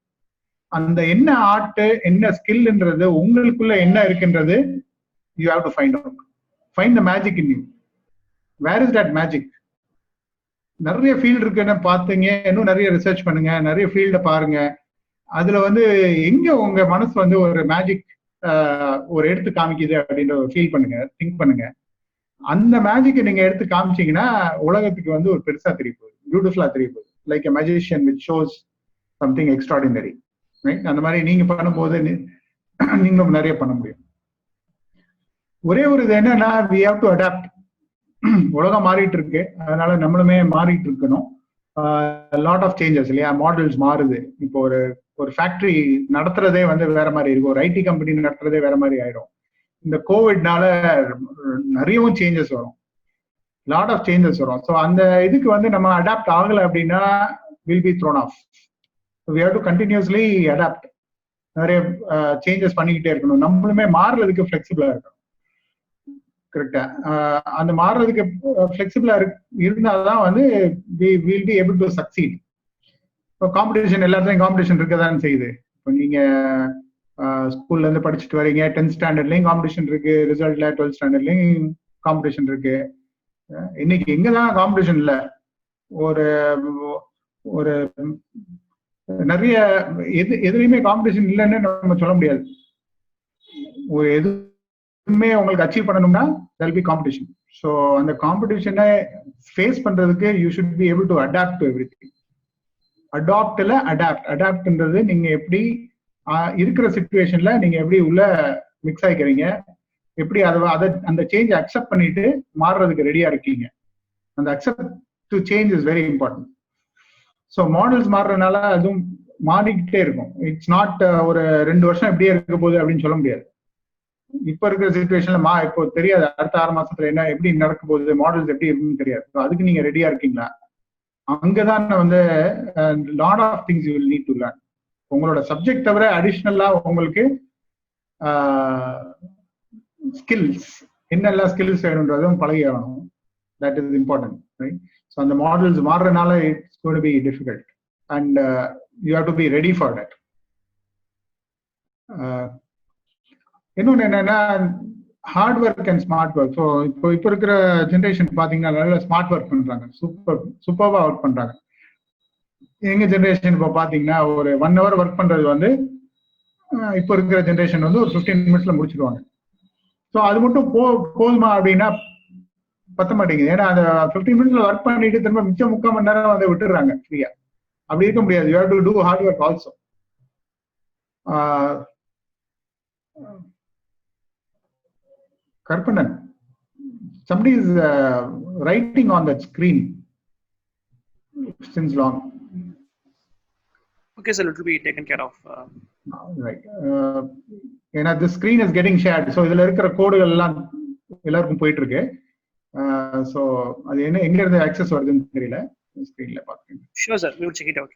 [SPEAKER 1] அந்த என்ன ஆர்ட் என்ன ஸ்கில்ன்றது உங்களுக்குள்ள என்ன இருக்குன்றது you have to find out. Find the magic in you. Where is that magic? நிறைய ஃபீல்டு இருக்குன்னு பார்த்தீங்க, இன்னும் நிறைய ரிசர்ச் பண்ணுங்க, நிறைய ஃபீல்ட பாருங்க. அதுல வந்து எங்க உங்க மனசு வந்து ஒரு மேஜிக் ஒரு எடுத்து காமிக்குது அப்படின்ற ஒரு ஃபீல் பண்ணுங்க, திங்க் பண்ணுங்க. அந்த மேஜிக்கை நீங்க எடுத்து காமிச்சீங்கன்னா உலகத்துக்கு வந்து ஒரு பெருசா தெரிய போகுது, பியூட்டிஃபுல்லா தெரிய போகுது. Like a magician which shows something extraordinary, right? அந்த மாதிரி நீங்க பண்ணும்போது நீங்களும் நிறைய பண்ண முடியும். ஒரே ஒரு இது என்னன்னா, we have to adapt. உலகம் மாறிட்டு இருக்கு, அதனால நம்மளுமே மாறிட்டு இருக்கணும். லாட் ஆஃப் சேஞ்சஸ் இல்லையா, மாடல்ஸ் மாறுது. இப்போ ஒரு ஃபேக்டரி நடத்துறதே வந்து வேற மாதிரி இருக்கும், ஒரு ஐடி கம்பெனி நடத்துறதே வேற மாதிரி ஆயிடும். இந்த கோவிட்னால நிறையவும் சேஞ்சஸ் வரும், லாட் ஆஃப் சேஞ்சஸ் வரும். ஸோ அந்த இதுக்கு வந்து நம்ம அடாப்ட் ஆகலை அப்படின்னா will be thrown off. we have to continuously adapt. நிறைய சேஞ்சஸ் பண்ணிக்கிட்டே இருக்கணும். நம்மளுமே மாறுறதுக்கு ஃபிளெக்சிபிளா இருக்கணும், கரெக்டா? அந்த மாறுறதுக்கு ஃபிளெக்சிபிளா இருந்தால்தான் வந்து we will be able to succeed. இப்போ காம்படிஷன் எல்லாத்துலயும் காம்படிஷன் இருக்கதான் செய்யுது. இப்போ நீங்க ஸ்கூல்ல இருந்து படிச்சுட்டு வரீங்க, 10th ஸ்டாண்டர்ட்லயும் காம்படிஷன் இருக்கு, ரிசல்ட்ல 12th ஸ்டாண்டர்ட்லயும் காம்படிஷன் இருக்கு. இன்னைக்கு எங்கதான் காம்படிஷன் இல்லை, ஒரு ஒரு நிறைய எதுலையுமே காம்படிஷன் இல்லைன்னு நம்ம சொல்ல முடியாது. ஒரு எதுவுமே உங்களுக்கு அச்சீவ் பண்ணணும்னா there will be competition. So அந்த காம்படிஷனை ஃபேஸ் பண்றதுக்கு you should be able to adapt to everything. அடாப்ட்ல அடாப்ட்ன்றது நீங்க எப்படி இருக்கிற சிச்சுவேஷன்ல நீங்க எப்படி உள்ள மிக்ஸ் ஆகிக்கிறீங்க, எப்படி அதை அந்த சேஞ்ச் அக்செப்ட் பண்ணிட்டு மாறுறதுக்கு ரெடியா இருக்கீங்க. அந்த accept to change is very important. So models மாறுறதுனால அதுவும் மாறிக்கிட்டே இருக்கும். இட்ஸ் நாட் ஒரு 2 வருஷம் எப்படியே இருக்க போகுது அப்படின்னு சொல்ல முடியாது. இப்ப இருக்கிற சிச்சுவேஷன்ல இப்போ தெரியாது, அடுத்த 6 மாசத்துல என்ன எப்படி நடக்க போகுது, மாடல்ஸ் எப்படி இருக்குன்னு தெரியாது. அதுக்கு நீங்க ரெடியா இருக்கீங்களா? அங்கதான் வந்து lot of things you will need to learn. உங்களோட சப்ஜெக்ட் தவிர அடிஷ்னலா உங்களுக்கு ஸ்கில்ஸ், என்னெல்லாம் ஸ்கில்ஸ் வேணுன்றதும் பழகி ஆகணும். That is important, right? So அந்த மாடல்ஸ் மாறுறதுனால it's going to be difficult and you have to be ready for that. இன்னொன்று என்னன்னா, hard work and smart work. So இப்போ இருக்கிற ஜென்ரேஷன் பார்த்தீங்கன்னா நல்ல ஸ்மார்ட் ஒர்க் பண்றாங்க, சூப்பர்வா ஒர்க் பண்றாங்க. எங்க ஜென்ரேஷன் இப்போ பார்த்தீங்கன்னா ஒரு 1 hour ஒர்க் பண்றது வந்து இப்போ இருக்கிற ஜென்ரேஷன் வந்து ஒரு 15 minutesல முடிச்சிடுவாங்க. ஸோ அது மட்டும் போதுமா அப்படின்னா பத்த மாட்டேங்குது. ஏன்னா அந்த 15 minutesல ஒர்க் பண்ணிட்டு திரும்ப மிச்சம் 3/4 மணி நேரம் அதை விட்டுடுறாங்க ஃப்ரீயா. அப்படி இருக்க முடியாது. You have to do hard work also. Karpanan, somebody is writing on that screen since long.
[SPEAKER 2] Okay, sir, it will be taken care of.
[SPEAKER 1] Right. ஏன்னா the screen is getting shared. So இதுல இருக்கிற கோடுகள் எல்லாம் எல்லாருக்கும் போயிட்டு இருக்கு. So அது என்ன எங்க இருந்து ஆக்சஸ் வருதுன்னு தெரியல, ஸ்கிரீன்ல பாத்துக்கங்க.
[SPEAKER 2] Sure, sir, we will check it out.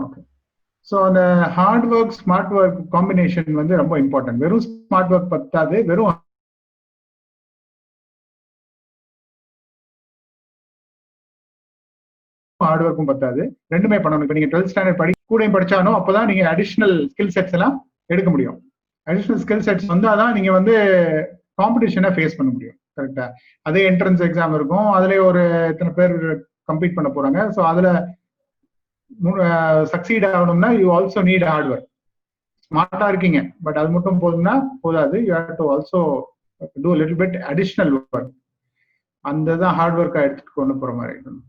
[SPEAKER 1] Okay. So அந்த hard work smart work combination வந்து ரொம்ப இம்பார்ட்டன்ட். வெறும் ஸ்மார்ட் ஒர்க் பத்தாது, வெறும் ஹார்ட் ஒர்க்கும் பத்தாது, ரெண்டுமே பண்ணணும். இப்போ நீங்க 12th ஸ்டாண்டர்ட் கூடயும் படிச்சாலும் அப்பதான் நீங்க அடிஷனல் ஸ்கில் செட்ஸ் எல்லாம் எடுக்க முடியும். அடிஷனல் ஸ்கில் செட்ஸ் வந்தாதான் நீங்க வந்து காம்படிஷனை ஃபேஸ் பண்ண முடியும், கரெக்டா? அதே என்ட்ரன்ஸ் எக்ஸாம் இருக்கும், அதுல ஒரு எத்தனை பேர் கம்பீட் பண்ண போறாங்க. ஸோ அதுல சக்சீட் ஆகணும்னா you also need hard work. ஸ்மார்ட்டா இருக்கீங்க, பட் அது மட்டும் போதும்னா போதாது. You have to also do little bit additional work. அந்த தான் ஹார்ட் ஒர்க்கா எடுத்துட்டு கொண்டு போற மாதிரி இருக்கணும்.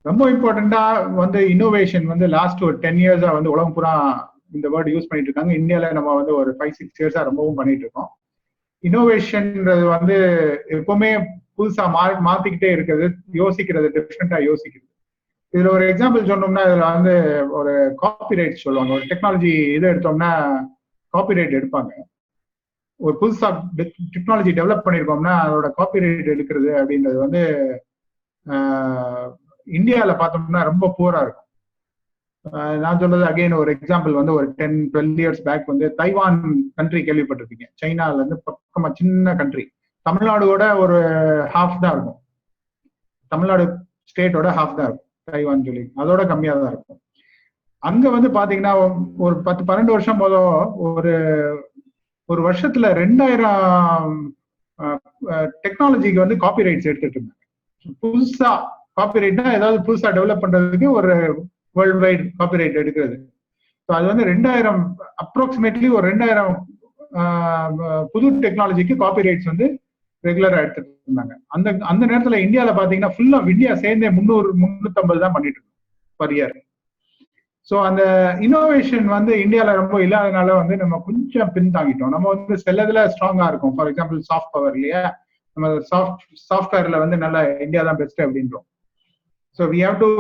[SPEAKER 1] ரொம்ப இம்பார்ட்டண்டா வந்து இன்னோவேஷன் வந்து லாஸ்ட் ஒரு 10 இயர்ஸா வந்து உலகம் பூரா இந்த வேர்டு யூஸ் பண்ணிட்டு இருக்காங்க. இந்தியால நம்ம வந்து ஒரு 5-6 இயர்ஸா ரொம்பவும் பண்ணிட்டு இருக்கோம். இன்னோவேஷன்ன்றது வந்து எப்பவுமே புதுசா மாத்திக்கிட்டே இருக்கிறது, யோசிக்கிறது, டிஃப்ரெண்டா யோசிக்கிறது. இதுல ஒரு எக்ஸாம்பிள் சொன்னோம்னா இதுல வந்து ஒரு காப்பிரைட் சொல்லுவாங்க. ஒரு டெக்னாலஜி இதை எடுத்தோம்னா காப்பிரைட் எடுப்பாங்க. ஒரு புதுசா டெக்னாலஜி டெவலப் பண்ணிருக்கோம்னா அதோட காப்பிரைட் எடுக்கிறது அப்படின்றது வந்து இந்தியாவில் பார்த்தோம்னா ரொம்ப புவரா இருக்கும். நான் சொல்றது அகைன் ஒரு எக்ஸாம்பிள் வந்து ஒரு 10-12 இயர்ஸ் பேக் வந்து தைவான் கண்ட்ரி கேள்விப்பட்டிருப்பீங்க. சைனால இருந்து பக்கமா சின்ன கண்ட்ரி, தமிழ்நாடோட ஒரு ஹாஃப் தான் இருக்கும். தமிழ்நாடு ஸ்டேட்டோட ஹாஃப் தான் இருக்கும் தைவான் சொல்லி, அதோட கம்மியா தான் இருக்கும். அங்க வந்து பாத்தீங்கன்னா ஒரு 10-12 வருஷம் போதும் ஒரு வருஷத்துல 2000 டெக்னாலஜிக்கு வந்து காப்பிரைட்ஸ் எடுத்துட்டு இருந்தாங்க. புதுசா காப்பிரைட்னா ஏதாவது புதுசா டெவலப் பண்றதுக்கு ஒரு வேர்ல்டு வைட் காப்பிரைட் எடுக்கிறது. அது வந்து 2000 அப்ராக்சிமேட்லி ஒரு 2000 புது டெக்னாலஜிக்கு காப்பிரைட்ஸ் வந்து ரெகுலரா எடுத்துட்டு இருந்தாங்க. அந்த நேரத்துல இந்தியாவில பாத்தீங்கன்னா ஃபுல்லா இந்தியா சேர்ந்தே 300-350 தான் பண்ணிட்டு இருக்கோம் பர் இயர். ஸோ அந்த இன்னோவேஷன் வந்து இந்தியாவில ரொம்ப இல்லாதனால வந்து நம்ம கொஞ்சம் பின்தாங்கிட்டோம். நம்ம வந்து சிலதுல ஸ்ட்ராங்கா இருக்கும். ஃபார் எக்ஸாம்பிள் சாஃப்ட் பவர் இல்லையா, நம்ம சாஃப்ட்வேர்ல வந்து நல்லா இந்தியா தான் பெஸ்ட் அப்படின்றோம். So we have to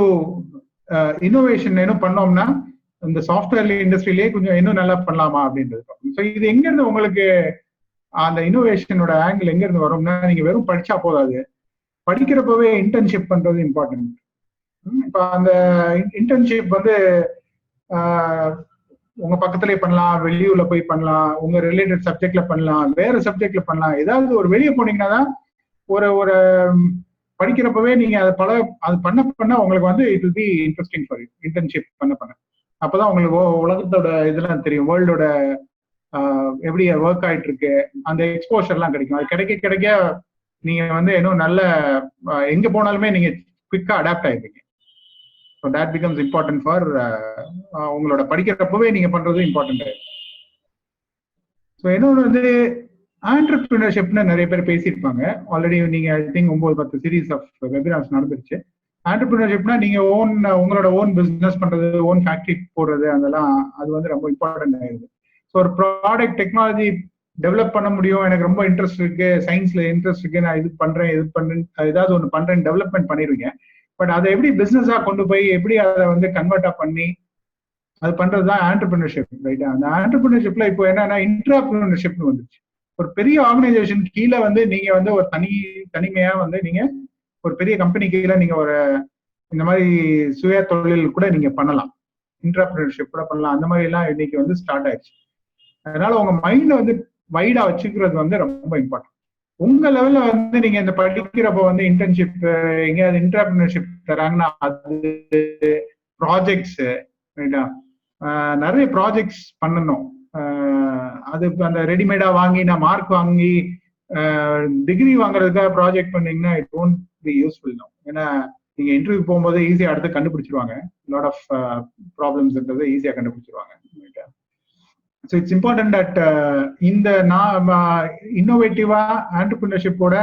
[SPEAKER 1] innovation என்ன பண்ணோம்னா இந்த சாஃப்ட்வேர் இண்டஸ்ட்ரியிலேயே கொஞ்சம் இன்னும் நல்லா பண்ணலாமா அப்படின்றது. ஸோ இது எங்க இருந்து உங்களுக்கு அந்த இன்னோவேஷனோட ஆங்கிள் எங்க இருந்து வரும்னா, நீங்க வெறும் படிச்சா போதாது, படிக்கிறப்பவே இன்டர்ன்ஷிப் பண்றது இம்பார்ட்டன்ட். இப்ப அந்த இன்டர்ன்ஷிப் வந்து உங்க பக்கத்திலே பண்ணலாம், வெளியூர்ல போய் பண்ணலாம், உங்க ரிலேட்டட் சப்ஜெக்ட்ல பண்ணலாம், வேற சப்ஜெக்ட்ல பண்ணலாம். ஏதாவது ஒரு வெளியே போனீங்கன்னா தான் ஒரு படிக்கிறப்பவே நீங்க அது பண்ண உங்களுக்கு வந்து it will be interesting for you. Internship பண்ண அப்பதான் உங்களுக்கு உலகத்தோட இதெல்லாம் தெரியும், வேர்ல்டோட எப்படி ஒர்க் ஆயிட்டு இருக்கு, அந்த எக்ஸ்போஷர்லாம் கிடைக்கும். அது கிடைக்க நீங்க வந்து இன்னும் நல்ல எங்க போனாலுமே நீங்க குவிக்கா அடாப்ட் ஆயிருப்பீங்க. So that becomes important for உங்களோட படிக்கிறப்பவே நீங்க பண்றது இம்பார்ட்டன்ட் ஆயிடும். ஸோ இன்னொன்று வந்து ஆண்டர்பிரினர்ஷிப்னு நிறைய பேர் பேசியிருப்பாங்க ஆல்ரெடி. நீங்க I think 9-10 series of webinars நடந்துருச்சு. ஆண்டர்பிரினர்ஷிப்னா நீங்க உங்களோட ஓன் பிசினஸ் பண்றது, ஓன் ஃபேக்டரி போடுறது, அதெல்லாம் அது வந்து ரொம்ப இம்பார்ட்டன்ட் ஆயிடுது. ஸோ ஒரு ப்ராடக்ட் டெக்னாலஜி டெவலப் பண்ண முடியும், எனக்கு ரொம்ப இன்ட்ரெஸ்ட் இருக்கு, சயின்ஸ்ல இன்ட்ரெஸ்ட் இருக்கு, நான் இது பண்றேன் ஏதாவது ஒன்று பண்றேன், டெவலப்மெண்ட் பண்ணிடுவீங்க. பட் அதை எப்படி பிசினஸா கொண்டு போய் எப்படி அதை வந்து கன்வெர்ட்டா பண்ணி அது பண்றதுதான் ஆண்டர்பிரினர்ஷிப், ரைட்டா? அந்த ஆண்டர்பிரினர்ஷிப்ல இப்போ என்னன்னா இன்ட்ராபிரினர்ஷிப்னு வந்துச்சு. ஒரு பெரிய ஆர்கனைசேஷன் கீழே வந்து நீங்க வந்து ஒரு தனிமையா வந்து நீங்க ஒரு பெரிய கம்பெனி கீழே நீங்க ஒரு இந்த மாதிரி சுய தொழில் கூட நீங்க பண்ணலாம், இன்ட்ராபிரினர்ஷிப் கூட பண்ணலாம். அந்த மாதிரி எல்லாம் இன்னைக்கு வந்து ஸ்டார்ட் ஆயிடுச்சு. அதனால உங்க மைண்ட வந்து வைடா வச்சுக்கிறது வந்து ரொம்ப இம்பார்ட்டன்ட். உங்க லெவல்ல வந்து நீங்க இந்த படிக்கிறப்ப வந்து இன்டர்ன்ஷிப் எங்கேயாவது இன்ட்ராபிரினர்ஷிப் தராங்கன்னா அது ப்ராஜெக்ட்ஸ், ரைட்டா? நிறைய ப்ராஜெக்ட்ஸ் பண்ணணும். அது அந்த ரெடிமேடா வாங்கி நான் மார்க் வாங்கி டிகிரி வாங்குறதுக்காக ப்ராஜெக்ட் பண்ணீங்கன்னா இட் ஒன்ட் பி யூஸ்ஃபுல் தான். ஏன்னா நீங்க இன்டர்வியூ போகும்போது ஈஸியா அடுத்து கண்டுபிடிச்சிருவாங்க, லாட் ஆஃப் ப்ராப்ளம்ஸ்ன்றது ஈஸியா கண்டுபிடிச்சிருவாங்க. ஸோ இட்ஸ் இம்பார்ட்டன்ட் தட் இந்த இன்னோவேட்டிவா ஆண்டர்பிரினர்ஷிப்போட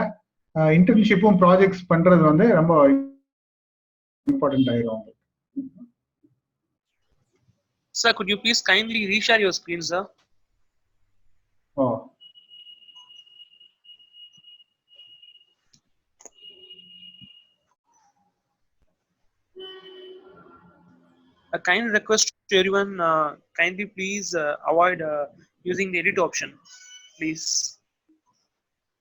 [SPEAKER 1] இன்டர்ன்ஷிப்பும் ப்ராஜெக்ட்ஸ் பண்றது வந்து ரொம்ப இம்பார்ட்டன்ட் ஆயிரும்.
[SPEAKER 2] Sir, could you please kindly reshare your screen, sir?
[SPEAKER 1] Oh.
[SPEAKER 2] A kind request to everyone, kindly please avoid using the edit option, please.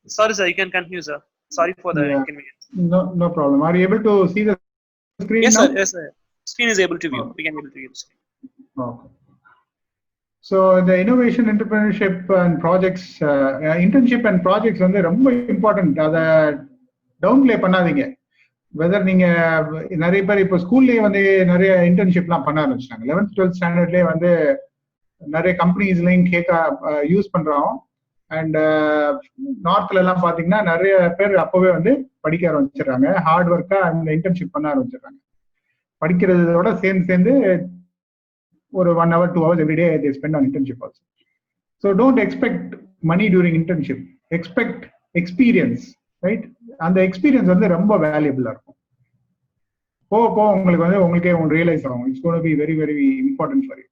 [SPEAKER 2] Sorry, sir, you can continue, sir. Sorry for the inconvenience.
[SPEAKER 1] No problem. Are you able to see the screen
[SPEAKER 2] yes,
[SPEAKER 1] now?
[SPEAKER 2] Sir. Yes, sir. Screen is able to view. We can able to view the screen.
[SPEAKER 1] Okay. So the innovation, entrepreneurship and projects, internship and projects வந்து ரொம்ப important. அதை down play பண்ணாதீங்க. Weather நீங்க நிறைய பேர் இப்போ ஸ்கூல்லயே வந்து நிறைய இன்டர்ன்ஷிப்லாம் பண்ண ஆரம்பிச்சிட்டாங்க. 11th 12th ஸ்டாண்டர்ட்லயே வந்து நிறைய கம்பெனிஸ்லையும் யூஸ் பண்றோம். அண்ட் நார்த்ல எல்லாம் பாத்தீங்கன்னா நிறைய பேர் அப்பவே வந்து படிக்க ஆரம்பிச்சிடுறாங்க, ஹார்ட் ஒர்க்கா அந்த இன்டர்ன்ஷிப் பண்ண ஆரம்பிச்சிடுறாங்க. படிக்கிறதோட சேர்ந்து ஒரு 1 hour 2 hours every day they spend on internship also. So don't expect money during internship, expect experience, right? அந்த எக்ஸ்பீரியன்ஸ் வந்து ரொம்ப வேல்யூபிளா இருக்கும். போக உங்களுக்கு வந்து உங்களுக்கே ரியலைஸ் ஆகும். It's gonna be very very important for you.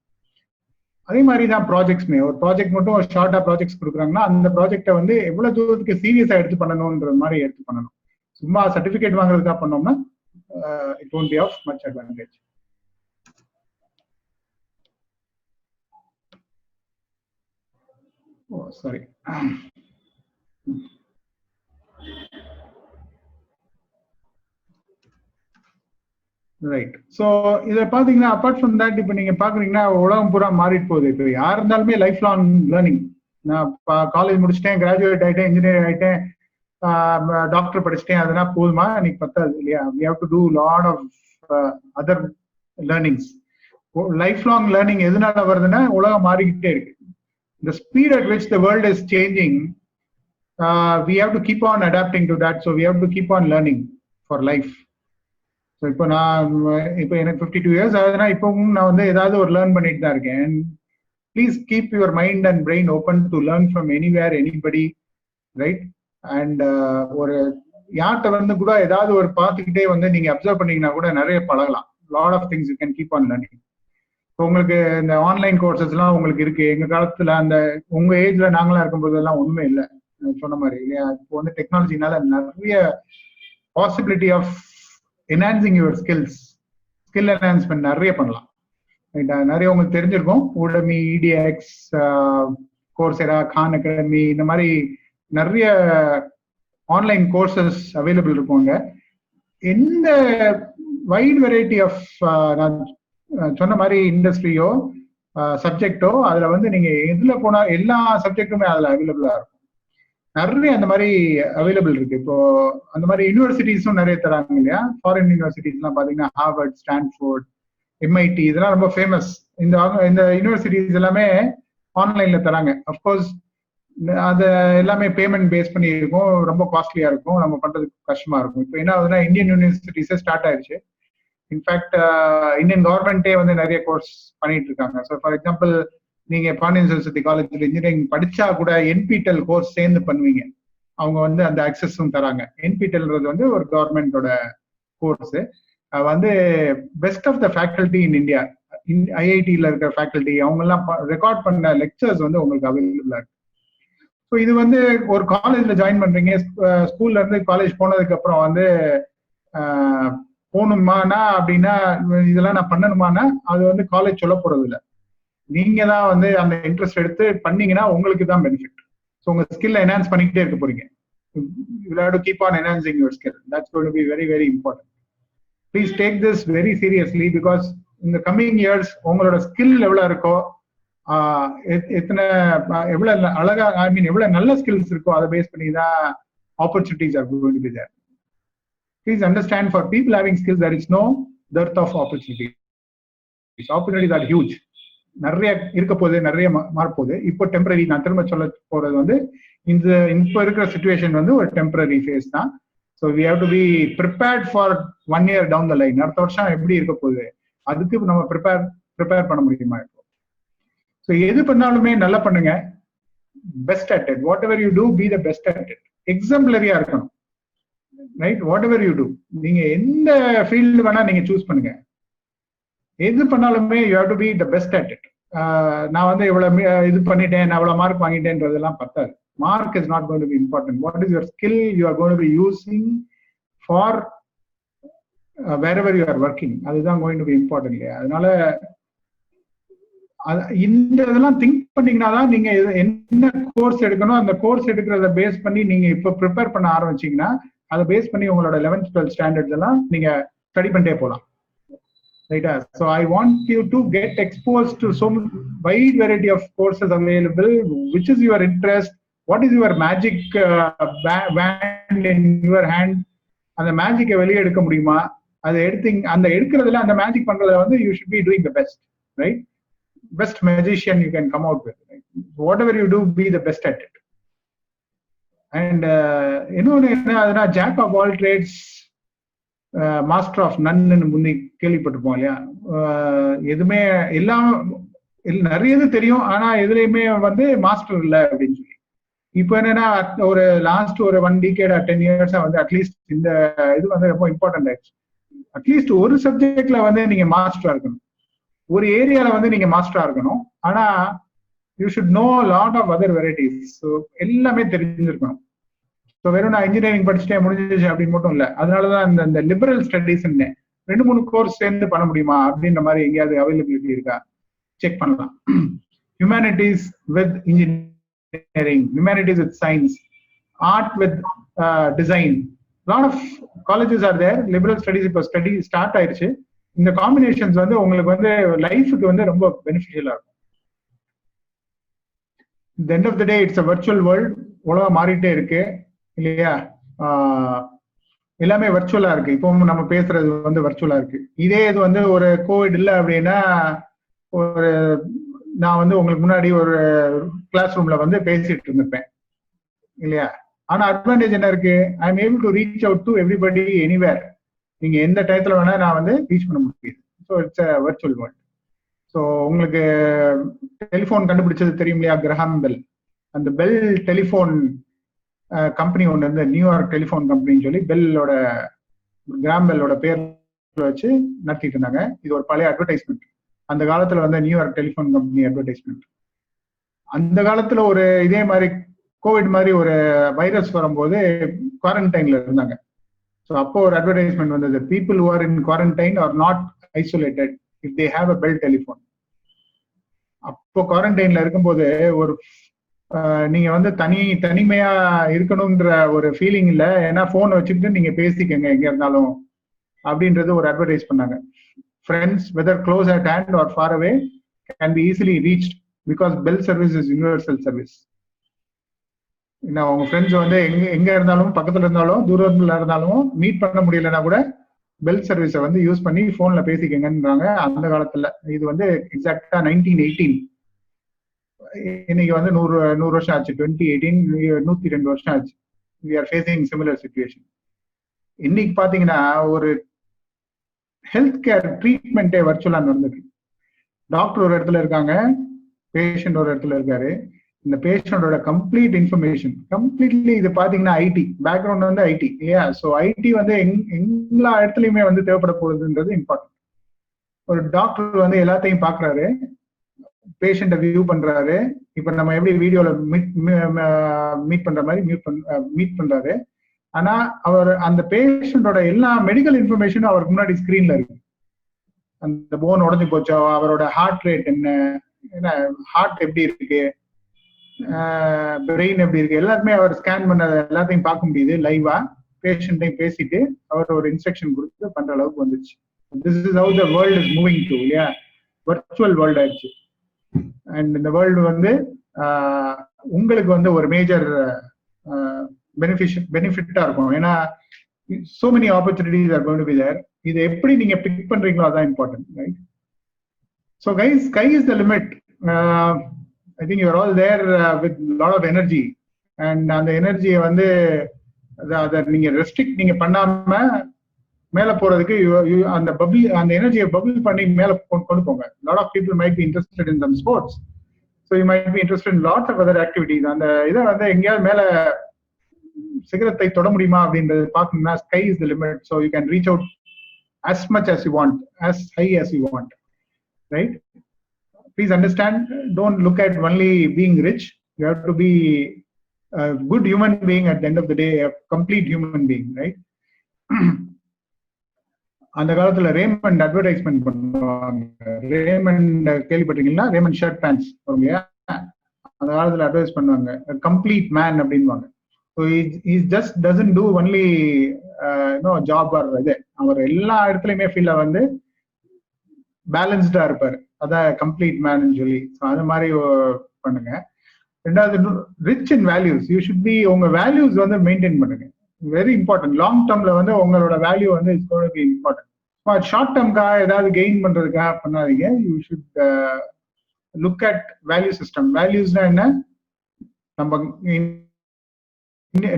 [SPEAKER 1] அதே மாதிரி தான் ப்ராஜெக்ட்ஸ்மே. ஒரு ப்ராஜெக்ட் மட்டும் ஷார்ட்டா ப்ராஜெக்ட்ஸ் கொடுக்குறாங்கன்னா அந்த ப்ராஜெக்டை வந்து எவ்வளவு தூரத்துக்கு சீரியஸா எடுத்து பண்ணணும்ன்ற மாதிரி எடுத்து பண்ணணும். சும்மா சர்டிபிகேட் வாங்குறதுக்காக பண்ணோம்னா it won't be of much advantage. Oh, sorry. Right. So இதை பார்த்தீங்கன்னா அப்பார்ட் ஃப்ரம் தட் இப்போ நீங்கள் பார்க்குறீங்கன்னா உலகம் பூரா மாறிட்டு போகுது. இப்போ யார் இருந்தாலுமே லைஃப் லாங் லேர்னிங். நான் காலேஜ் முடிச்சிட்டேன், கிராஜுவேட் ஆகிட்டேன், இன்ஜினியர் ஆகிட்டேன், டாக்டர் படிச்சிட்டேன், அதெல்லாம் போதுமா? இன்னைக்கு பத்தாது இல்லையா? We have to do lot of other learnings. Life long learning எதனால வருதுன்னா உலகம் மாறிக்கிட்டே இருக்கு. The speed at which the world is changing, we have to keep on adapting to that. So we have to keep on learning for life. So இப்போ எனக்கு 52 years ஆகுதுன்னா இப்பவும் நான் வந்து ஏதாவது ஒரு லேர்ன் பண்ணிட்டு தான் இருக்கேன். Please keep your mind and brain open to learn from anywhere anybody, right? And ஒரு யார்கிட்ட வந்து கூட ஏதாவது ஒரு பார்த்துக்கிட்டே வந்து நீங்க அப்சர்வ் பண்ணீங்கன்னா கூட நிறைய பழகலாம். Lot of things you can keep on learning. இப்போ உங்களுக்கு இந்த ஆன்லைன் கோர்சஸ் எல்லாம் உங்களுக்கு இருக்கு. எங்க காலத்துல அந்த உங்க ஏஜ்ல நாங்களா இருக்கும்போது எல்லாம் ஒண்ணுமே இல்லை, சொன்ன மாதிரி இல்லையா? இப்போ வந்து டெக்னாலஜினால நிறைய possibility of enhancing your skill enhancement நிறைய பண்ணலாம். நிறைய உங்களுக்கு தெரிஞ்சிருக்கும். Udemy, edX, Coursera, Khan Academy, இந்த மாதிரி நிறைய ஆன்லைன் கோர்சஸ் அவைலபிள் இருக்குங்க. எந்த வைட் வெரைட்டி ஆஃப் நான் சொன்ன மாதிரி இண்டஸ்ட்ரியோ சப்ஜெக்டோ அதுல வந்து நீங்க எதுல போனா எல்லா சப்ஜெக்டுமே அதுல அவைலபிளா இருக்கும். நிறைய அந்த மாதிரி அவைலபிள் இருக்கு. இப்போ அந்த மாதிரி யூனிவர்சிட்டிஸும் நிறைய தராங்க இல்லையா? ஃபாரின் யூனிவர்சிட்டிஸ் எல்லாம் பாத்தீங்கன்னா ஹார்வர்ட், ஸ்டான்ஃபோர்ட், எம்ஐடி, இதெல்லாம் ரொம்ப ஃபேமஸ். இந்த யூனிவர்சிட்டிஸ் எல்லாமே ஆன்லைன்ல தராங்க. அஃப்கோர்ஸ் அது எல்லாமே பேமெண்ட் பேஸ் பண்ணி இருக்கும், ரொம்ப காஸ்ட்லியா இருக்கும், நம்ம பண்றதுக்கு கஷ்டமா இருக்கும். இப்போ என்ன ஆகுதுன்னா இந்தியன் யூனிவர்சிட்டிஸே ஸ்டார்ட் ஆயிடுச்சு. இன்ஃபேக்ட் இந்தியன் கவர்மெண்டே வந்து நிறைய கோர்ஸ் பண்ணிட்டு இருக்காங்க. ஸோ ஃபார் எக்ஸாம்பிள் நீங்க பாண்டியன் சரஸ்வதி காலேஜ்ல இன்ஜினியரிங் படிச்சா கூட என்பிடெல் கோர்ஸ் சேர்ந்து பண்ணுவீங்க. அவங்க வந்து அந்த அக்சஸும் தராங்க. என்பிடெல்ன்றது வந்து ஒரு கவர்மெண்டோட கோர்ஸ். வந்து best of the faculty in India, ஐஐடியில் இருக்கிற ஃபேக்கல்டி அவங்க எல்லாம் ரெக்கார்ட் பண்ண லெக்சர்ஸ் வந்து உங்களுக்கு அவைலபிளா இருக்கு. ஸோ இது வந்து ஒரு காலேஜ்ல ஜாயின் பண்றீங்க, ஸ்கூல்ல இருந்து காலேஜ் போனதுக்கு அப்புறம் வந்து போகணுமானா அப்படின்னா இதெல்லாம் நான் பண்ணணுமானா அது வந்து காலேஜ் சொல்ல போறது இல்லை. நீங்க தான் வந்து அந்த இன்ட்ரெஸ்ட் எடுத்து பண்ணீங்கன்னா உங்களுக்கு தான் பெனிஃபிட். ஸோ உங்க ஸ்கில் என்ஹான்ஸ் பண்ணிக்கிட்டே இருக்க போறீங்க. You have to keep on enhancing your skill. That's going to be very very important. Please take this very seriously because in the coming years உங்களோட ஸ்கில் எவ்வளவு இருக்கோ, எவ்வளவு அழகா எவ்வளவு நல்ல ஸ்கில்ஸ் இருக்கோ அதை பேஸ் பண்ணி தான் opportunities are going to be there. Please understand, for people having skills there is no dearth of opportunities. Opportunities are huge. நிறைய இருக்க போகுது, நிறைய மாறப்போகுது. இப்போ டெம்பரரி, நான் திரும்ப சொல்ல போறது வந்து இப்போ இருக்கிற சிச்சுவேஷன் வந்து ஒரு டெம்பரரி ஃபேஸ் தான். So we have to be prepared for 1 year down the line. அடுத்த வருஷம் எப்படி இருக்க போகுது அதுக்கு நம்ம ப்ரிப்பேர் பண்ண முடியுமா? இப்போ ஸோ எது பண்ணாலுமே நல்லா பண்ணுங்க. Best at it. Whatever you do, be the best at it. எக்ஸாம்பிளரியா இருக்கணும், right? Whatever you do, நீங்க எந்த ஃபீல்டு வேணா நீங்க சூஸ் பண்ணுங்க. எது பண்ணாலுமே you have to be the best at it. நான் வந்து இவ்வளவு இது பண்ணிட்டேன், நான் இவ்வளவு மார்க் வாங்கிட்டேன்றதெல்லாம் பத்தாது. Mark is not going to be important. What is your skill you are going to be using for wherever you are working, அதுதான் கோயிங் டு பி இம்பார்ட்டன்ட் இல்லையா? அதனால இந்த இதெல்லாம் திங்க் பண்ணீங்கன்னா தான் நீங்க என்ன கோர்ஸ் எடுக்கணும், அந்த கோர்ஸ் எடுக்கிறத பேஸ் பண்ணி நீங்க இப்போ ப்ரிப்பேர் பண்ண ஆரம்பிச்சீங்கன்னா அதை பேஸ் பண்ணி உங்களோட 11th 12th ஸ்டாண்டர்ட்ஸ் எல்லாம் நீங்க ஸ்டடி பண்ணிட்டே போகலாம். Right. So I want you to get exposed to so wide variety of courses available. Which is your interest? What is your magic wand in your hand? அந்த மேஜிக்கை வெளியே எடுக்க முடியுமா? அதை அந்த எடுக்கிறதுல அந்த மேஜிக் பண்றதுல வந்து you should be doing the best, right? Best magician you can come out with. Right? Whatever you do, be the best at it. And இன்னொன்று என்ன, அதுனா jack of all trades master of none முன்னே கேள்விப்பட்டிருப்போம் இல்லையா? எதுவுமே எல்லாம் நிறைய இது தெரியும், ஆனா எதுலையுமே வந்து மாஸ்டர் இல்லை அப்படின்னு சொல்லி. இப்போ என்னன்னா ஒரு லாஸ்ட் ஒரு 1 decade 10 years வந்து அட்லீஸ்ட் இந்த இது வந்து ரொம்ப இம்பார்ட்டன்ட் ஆயிடுச்சு. அட்லீஸ்ட் ஒரு சப்ஜெக்ட்ல வந்து நீங்க மாஸ்டரா இருக்கணும், ஒரு ஏரியால வந்து நீங்க மாஸ்டரா இருக்கணும். ஆனா you should know lot of other varieties. So எல்லாமே தெரிஞ்சிருக்கணும். ஸோ வெறும் நான் இன்ஜினியரிங் படிச்சுட்டே முடிஞ்சிச்சு அப்படின்னு மட்டும் இல்லை. அதனாலதான் இந்த லிபரல் ஸ்டடீஸ் 2-3 கோர்ஸ் சேர்ந்து பண்ண முடியுமா அப்படின்ற மாதிரி எங்கேயாவது அவைலபிலிட்டி இருக்கா செக் பண்ணலாம். Humanities with engineering, humanities with science, art with design, lot of colleges are there. Liberal studies இப்போ ஸ்டடி ஸ்டார்ட் ஆயிடுச்சு. இந்த காம்பினேஷன்ஸ் வந்து உங்களுக்கு வந்து லைஃபுக்கு வந்து ரொம்ப பெனிஃபிஷியலா இருக்கும். the end of the day it's a virtual world. உலகம் மாறிட்டே இருக்கு இல்லையா? எல்லாமே வர்ச்சுவலா இருக்கு. இப்போ நம்ம பேசுறது வந்து வர்ச்சுவலா இருக்கு. இதே இது வந்து ஒரு கோவிட் இல்லை அப்படின்னா ஒரு நான் வந்து உங்களுக்கு முன்னாடி ஒரு கிளாஸ் ரூம்ல வந்து பேசிட்டு இருந்திருப்பேன் இல்லையா? ஆனா அட்வான்டேஜ் என்ன இருக்கு? I am able to reach out to everybody anywhere. நீங்க எந்த டயத்துல வேணா நான் வந்து ரீச் பண்ண முடியுது. So it's a virtual world. So உங்களுக்கு டெலிஃபோன் கண்டுபிடிச்சது தெரியும் இல்லையா? Graham bell. அந்த பெல் டெலிஃபோன் கம்பெனி ஒன்று வந்து நியூயார்க் டெலிஃபோன் கம்பெனின்னு சொல்லி பெல்லோட கிராம் பெல்லோட பேர் வச்சு நடத்திட்டு இருந்தாங்க. இது ஒரு பழைய அட்வர்டைஸ்மெண்ட். அந்த காலத்துல வந்து நியூயார்க் டெலிஃபோன் கம்பெனி அட்வர்டைஸ்மெண்ட். அந்த காலத்துல ஒரு இதே மாதிரி கோவிட் மாதிரி ஒரு வைரஸ் வரும்போது குவாரண்டைன்ல இருந்தாங்க. ஸோ அப்போ ஒரு அட்வர்டைஸ்மெண்ட் வந்தது, people who are in quarantine are not isolated if they have a bell telephone. அப்போ குவாரண்டைன்ல இருக்கும்போது ஒரு நீங்க வந்து தனிமையா இருக்கணும்ன்ற ஒரு ஃபீலிங் இல்லை. ஏன்னா போனை வச்சுக்கிட்டு நீங்க பேசிக்கங்க எங்க இருந்தாலும் அப்படின்றது ஒரு அட்வர்டைஸ் பண்ணாங்க. Friends whether close at hand or far away can be easily reached because bell service is universal service. உங்க ஃப்ரெண்ட்ஸ் வந்து எங்க இருந்தாலும், பக்கத்துல இருந்தாலும், தூரத்துல இருந்தாலும், மீட் பண்ண முடியலன்னா கூட பெல் சர்வீஸை வந்து யூஸ் பண்ணி போன்ல பேசிக்கங்கன்றாங்க அந்த காலத்துல. இது வந்து எக்ஸாக்டா 1918. இன்னைக்கு வந்து 100 வருஷம் ஆச்சு. 2018 102 வருஷம் ஆச்சு. we are facing similar situation. இன்னைக்கு பாத்தீங்கன்னா ஒரு ஹெல்த் கேர் ட்ரீட்மெண்ட்டே வர்ச்சுவலா நடந்துருக்கு. டாக்டர் ஒரு இடத்துல இருக்காங்க, பேஷண்ட் ஒரு இடத்துல இருக்காரு. இந்த பேஷண்டோட கம்ப்ளீட் இன்ஃபர்மேஷன் கம்ப்ளீட்லி இது பாத்தீங்கன்னா ஐடி பேக்ரவுண்ட் வந்து ஐடி இல்லையா? ஸோ ஐடி வந்து எல்லா இடத்துலயுமே வந்து தேவைப்பட போகுதுன்றது இம்பார்ட்டன்ட். ஒரு டாக்டர் வந்து எல்லாத்தையும் பாக்குறாரு, பேஷண்ட்டை வியூ பண்றாரு. இப்ப நம்ம எப்படி வீடியோல மீட் பண்ற மாதிரி மீட் பண்றாரு. ஆனா அவர் அந்த பேஷண்டோட எல்லா மெடிக்கல் இன்ஃபர்மேஷனும் அவருக்கு முன்னாடி ஸ்கிரீன்ல இருக்கு. அந்த போன் உடஞ்சு போச்சோ, அவரோட ஹார்ட் ரேட் என்ன, ஹார்ட் எப்படி இருக்கு, பிரெயின் எப்படி இருக்கு, எல்லாருமே அவர் ஸ்கேன் பண்ண எல்லாத்தையும் பார்க்க முடியுது லைவா. பேஷண்ட்டையும் பேசிட்டு அவர் ஒரு இன்ஸ்ட்ரக்ஷன் கொடுத்து பண்ற அளவுக்கு வந்துச்சு. This is how the world is moving to இல்லையா? வர்ச்சுவல் வேர்ல்ட் ஆயிடுச்சு. அண்ட் இந்த வேர்ல்டு வந்து உங்களுக்கு வந்து ஒரு மேஜர் பெனிஃபிட்டா இருக்கும். ஏன்னா so many opportunities are going to be there. இது எப்படி நீங்க பிக் பண்றீங்களோ அதான் important, right? So guys, sky is the limit. I think you are all there with lot of energy. And அந்த எனர்ஜியை வந்து அதை நீங்க ரெஸ்ட்ரிக்ட் நீங்க பண்ணாம மேல போறதுக்கு அந்த பபிள், அந்த எனர்ஜியை பபிள் பண்ணி மேல கொண்டு போங்க. lot of people might be interested in some sports, so you might be interested in lots of other activities. அந்த இதை வந்து எங்கேயாவது மேல சிகரத்தை தொட முடியுமா அப்படின்றது பார்க்கணும்னா sky is the limit. So you can reach out as much as you want, as high as you want, right? Please understand, don't look at only being rich. You have to be a good human being at the end of the day, a complete human being, right? அந்த காலத்துல Raymond advertisement பண்ணுவாங்க. Raymond கேள்விப்பட்டிருக்கீங்களா? Raymond shirt pants வரும் இல்லையா? அந்த காலத்துல advertise பண்ணுவாங்க, complete man அப்படின்வாங்க. So he just doesn't do only job or இது. அவர் எல்லா இடத்துலயுமே ஃபீல்ல வந்து பேலன்ஸ்டா இருப்பாரு. அதான் கம்ப்ளீட் மேன் சொல்லி. ஸோ அது மாதிரி பண்ணுங்க. ரெண்டாவது, rich in values. You should be, உங்க வேல்யூஸ் வந்து மெயின்டைன் பண்ணுங்க. Very important. லாங் டேர்ம்ல வந்து உங்களோட வேல்யூ வந்து it's going to be important. Short டேர்ம்க்காக ஏதாவது கெயின் பண்றதுக்காக பண்ணாதீங்க. You should look at value system. வேல்யூஸ்னா என்ன?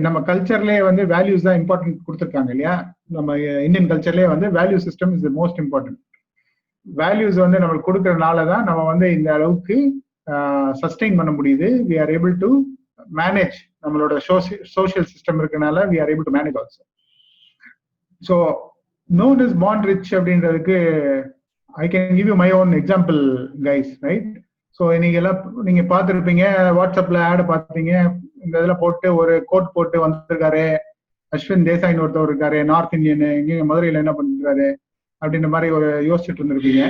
[SPEAKER 1] நம்ம கல்ச்சர்லயே வந்து வேல்யூஸ் தான் இம்பார்ட்டன்ட் கொடுத்துருக்காங்க இல்லையா? நம்ம இந்தியன் கல்ச்சர்லயே வந்து value system is the most important. Values வந்து நம்மளுக்கு கொடுக்கறதுனால தான் நம்ம வந்து இந்த அளவுக்கு சஸ்டெயின் பண்ண முடியுது. We are able to manage நம்மளோட சோஷியல் சிஸ்டம் இருக்கனால we are able to manage also. So known as born rich அப்படின்றதுக்கு I can give you my own example guys, right? So நீங்க பார்த்துருப்பீங்க, வாட்ஸ்அப்ல ஆட் பார்த்தீங்க, இந்த இதில் போட்டு ஒரு கோட் போட்டு வந்திருக்காரு, அஸ்வின் தேசாய்னு ஒருத்தர் இருக்காரு, நார்த் இந்தியன், இங்க மதுரையில என்ன பண்றாரு அப்படின்ற மாதிரி ஒரு யோசிச்சுட்டு இருந்திருப்பீங்க.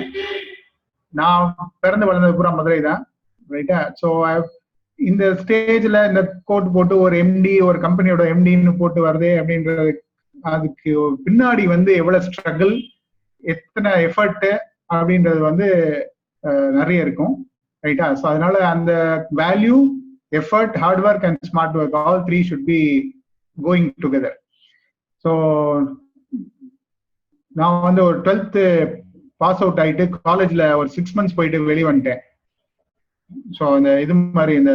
[SPEAKER 1] நான் பிறந்து வளர்ந்தது பூரா மதுரை தான், ரைட்டா? ஸோ இந்த ஸ்டேஜ்ல இந்த கோட் போட்டு ஒரு எம்டி, ஒரு கம்பெனியோட எம்டின்னு போட்டு வருது அப்படின்றது, அதுக்கு பின்னாடி வந்து எவ்வளவு ஸ்ட்ரகிள், எத்தனை எஃபர்ட் அப்படின்றது வந்து நிறைய இருக்கும், ரைட்டா? ஸோ அதனால அந்த value, effort, heart work and smart work, all three should be going together. So நான் வந்து ஒரு 12th பாஸ் அவுட் ஆயிட்டு காலேஜ்ல ஒரு 6 months போயிட்டு வெளியே வந்துட்டேன். ஸோ இந்த இது மாதிரி இந்த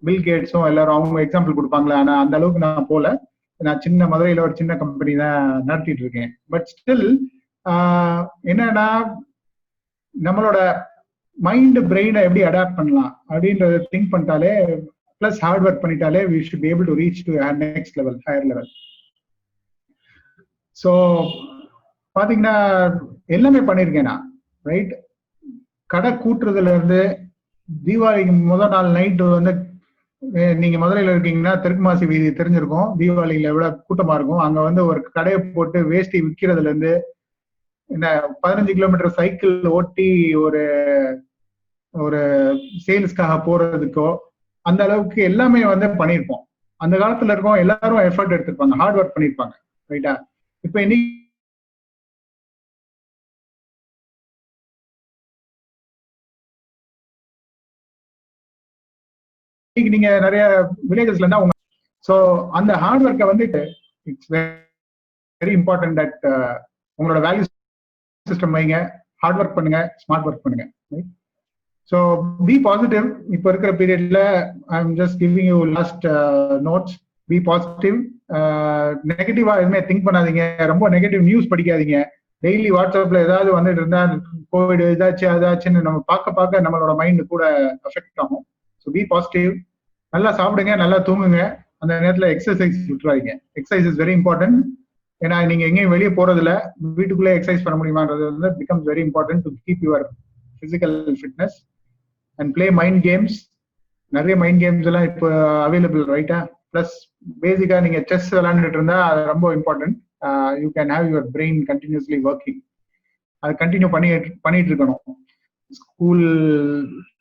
[SPEAKER 1] பில் கேட்ஸும் எல்லாரும் அவங்க எக்ஸாம்பிள் கொடுப்பாங்களே, ஆனா அந்த அளவுக்கு நான் போல. நான் சின்ன மதுரையில ஒரு சின்ன கம்பெனி தான் நடத்திட்டு இருக்கேன். பட் ஸ்டில் என்னன்னா, நம்மளோட மைண்ட் பிரெயினை எப்படி அடாப்ட் பண்ணலாம் அப்படின்றத திங்க் பண்ணிட்டாலே, பிளஸ் ஹார்ட் ஒர்க் பண்ணிட்டாலே, we should be able to reach to next level, higher level. So பாத்தீங்கன்னா எல்லாமே பண்ணிருக்கேன் நான், ரைட்? கடை கூட்டுறதுல இருந்து தீபாவளிக்கு முதல் நாள் நைட்டு வந்து, நீங்க மதுரையில இருக்கீங்கன்னா தெற்கு மாசி வீதி தெரிஞ்சிருக்கும், தீபாவளியில எவ்வளவு கூட்டமா இருக்கும். அங்க வந்து ஒரு கடையை போட்டு வேஷ்டி விற்கிறதுல இருந்து, என்ன 15 கிலோமீட்டர் சைக்கிள் ஓட்டி ஒரு ஒரு சேல்ஸ்க்காக போறதுக்கோ, அந்த அளவுக்கு எல்லாமே வந்து பண்ணியிருப்போம். அந்த காலத்துல இருக்கோம், எல்லாரும் எஃபர்ட் எடுத்திருப்பாங்க, ஹார்ட் ஒர்க் பண்ணிருப்பாங்க, ரைட்டா? இப்ப இன்னைக்கு நீங்க நிறைய வில்லேஜஸ்ல இருந்தா உங்க, ஸோ அந்த ஹார்ட் ஒர்க்கை வந்து இட்ஸ் வெரி இம்பார்ட்டன்ட் தட் உங்களோட வேல்யூ சிஸ்டம் வைங்க, ஹார்ட் ஒர்க் பண்ணுங்க, ஸ்மார்ட் ஒர்க் பண்ணுங்க. So be positive. இப்போ இருக்கிற பீரியட்ல I am just giving you last notes. Be positive. நெகட்டிவா எதுவுமே திங்க் பண்ணாதீங்க, ரொம்ப நெகட்டிவ் நியூஸ் படிக்காதீங்க. டெய்லி வாட்ஸ்அப்ல ஏதாவது வந்துட்டு இருந்தா, கோவிட் இதாச்சு அதாச்சுன்னு நம்ம பார்க்க நம்மளோட மைண்ட் கூட அஃபெக்ட் ஆகும். So be positive. நல்லா சாப்பிடுங்க, நல்லா தூங்குங்க. அந்த நேரத்தில் எக்ஸசைஸ் விட்டுறாதீங்க. Exercise is very important. ஏன்னா நீங்க எங்கேயும் வெளியே போறதில்ல, வீட்டுக்குள்ளே எக்ஸசைஸ் பண்ண முடியுமான்றது வந்து becomes very important to keep your physical fitness. And play mind games. நிறைய மைண்ட் கேம்ஸ் எல்லாம் இப்போ அவைலபிள், ரைட்டா? பிளஸ் பேசிக்கா நீங்க செஸ் விளையாண்டுட்டு இருந்தா அது ரொம்ப important. You can have your brain continuously working. அது கண்டினியூ பண்ணிட்டு இருக்கணும். ஸ்கூல்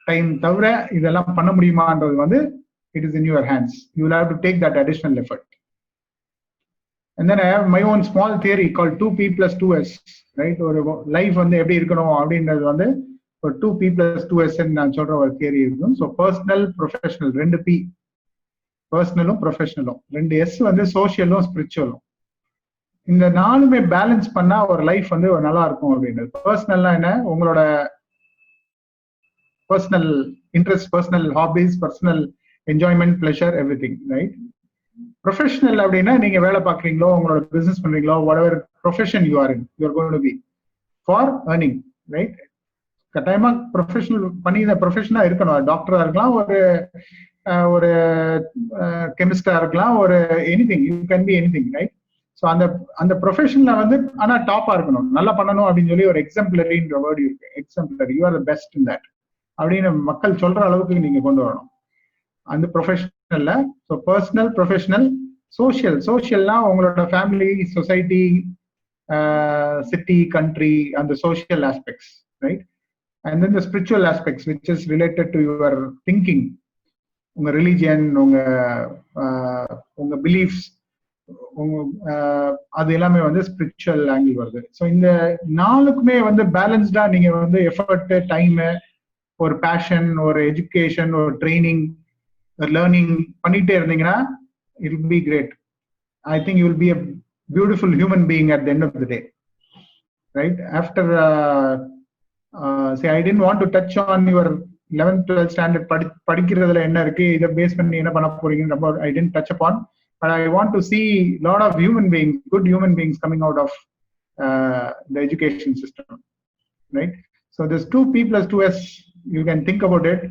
[SPEAKER 1] டைம் தவிர இதெல்லாம் பண்ண முடியுமான்றது வந்து it is in your hands. You will have to take that additional effort. And then I have my own small theory called 2P plus 2S, right? ஒரு life வந்து எப்படி இருக்கணும் அப்படின்றது வந்து ஒரு 2P plus 2S நான் சொல்ற ஒரு தியரி இருக்கும். So personal, professional, 2 P, பர்சனலும் ப்ரொஃபஷனலும், 2 S வந்து சோஷியலும் ஸ்பிரிச்சுவலும். இந்த நாலுமே பேலன்ஸ் பண்ணா ஒரு லைஃப் வந்து நல்லா இருக்கும் அப்படின்றது. பர்சனல்னா என்ன? உங்களோட personal interest, personal hobbies, personal enjoyment, pleasure, everything, right? Professional அப்படின்னா நீங்க வேலை பார்க்குறீங்களோ, உங்களோட பிசினஸ் பண்றீங்களோ, whatever profession you are in, you are going to be for earning, right? கட்டாயமா ப்ரொஃபஷனல் பண்ணி இந்த ப்ரொஃபஷனா இருக்கணும். டாக்டரா இருக்கலாம், ஒரு கெமிஸ்டா இருக்கலாம், ஒரு anything, you can be anything, right? So அந்த ப்ரொஃபஷன்ல வந்து ஆனா டாப்பா இருக்கணும், நல்லா பண்ணணும் அப்படின்னு சொல்லி ஒரு எக்ஸாம்பிளரின்ற வேர்டு இருக்கு. Exemplary, you are the best in that அப்படின்னு மக்கள் சொல்ற அளவுக்கு நீங்க கொண்டு வரணும் அந்த ப்ரொஃபஷனல்ல. So personal, professional, social. சோஷியல்னா உங்களோட ஃபேமிலி, சொசைட்டி, சிட்டி, கண்ட்ரி, அந்த social aspects, right? And then the spiritual aspects which is related to your thinking, உங்க ரிலீஜியன், உங்க பிலீஃப்ஸ், அது எல்லாமே வந்து ஸ்பிரிச்சுவல் ஆங்கிள் வருது. ஸோ இந்த நாளுக்குமே வந்து பேலன்ஸ்டா நீங்க வந்து எஃபர்ட், டைம், ஒரு பேஷன், ஒரு எஜுகேஷன், ஒரு ட்ரைனிங், லேர்னிங் பண்ணிட்டே இருந்தீங்கன்னா it will be great. I think you will be a beautiful human being at the end of the day, right? After say I didn't want to touch on your 11th 12th standard படிக்கிறதுல என்ன இருக்கு, இதை base பண்ணி என்ன பண்ண போறீங்க, I didn't touch upon, but I want to see lot of human beings, good human beings coming out of the education system, right? So this 2P plus 2S, you can think about it.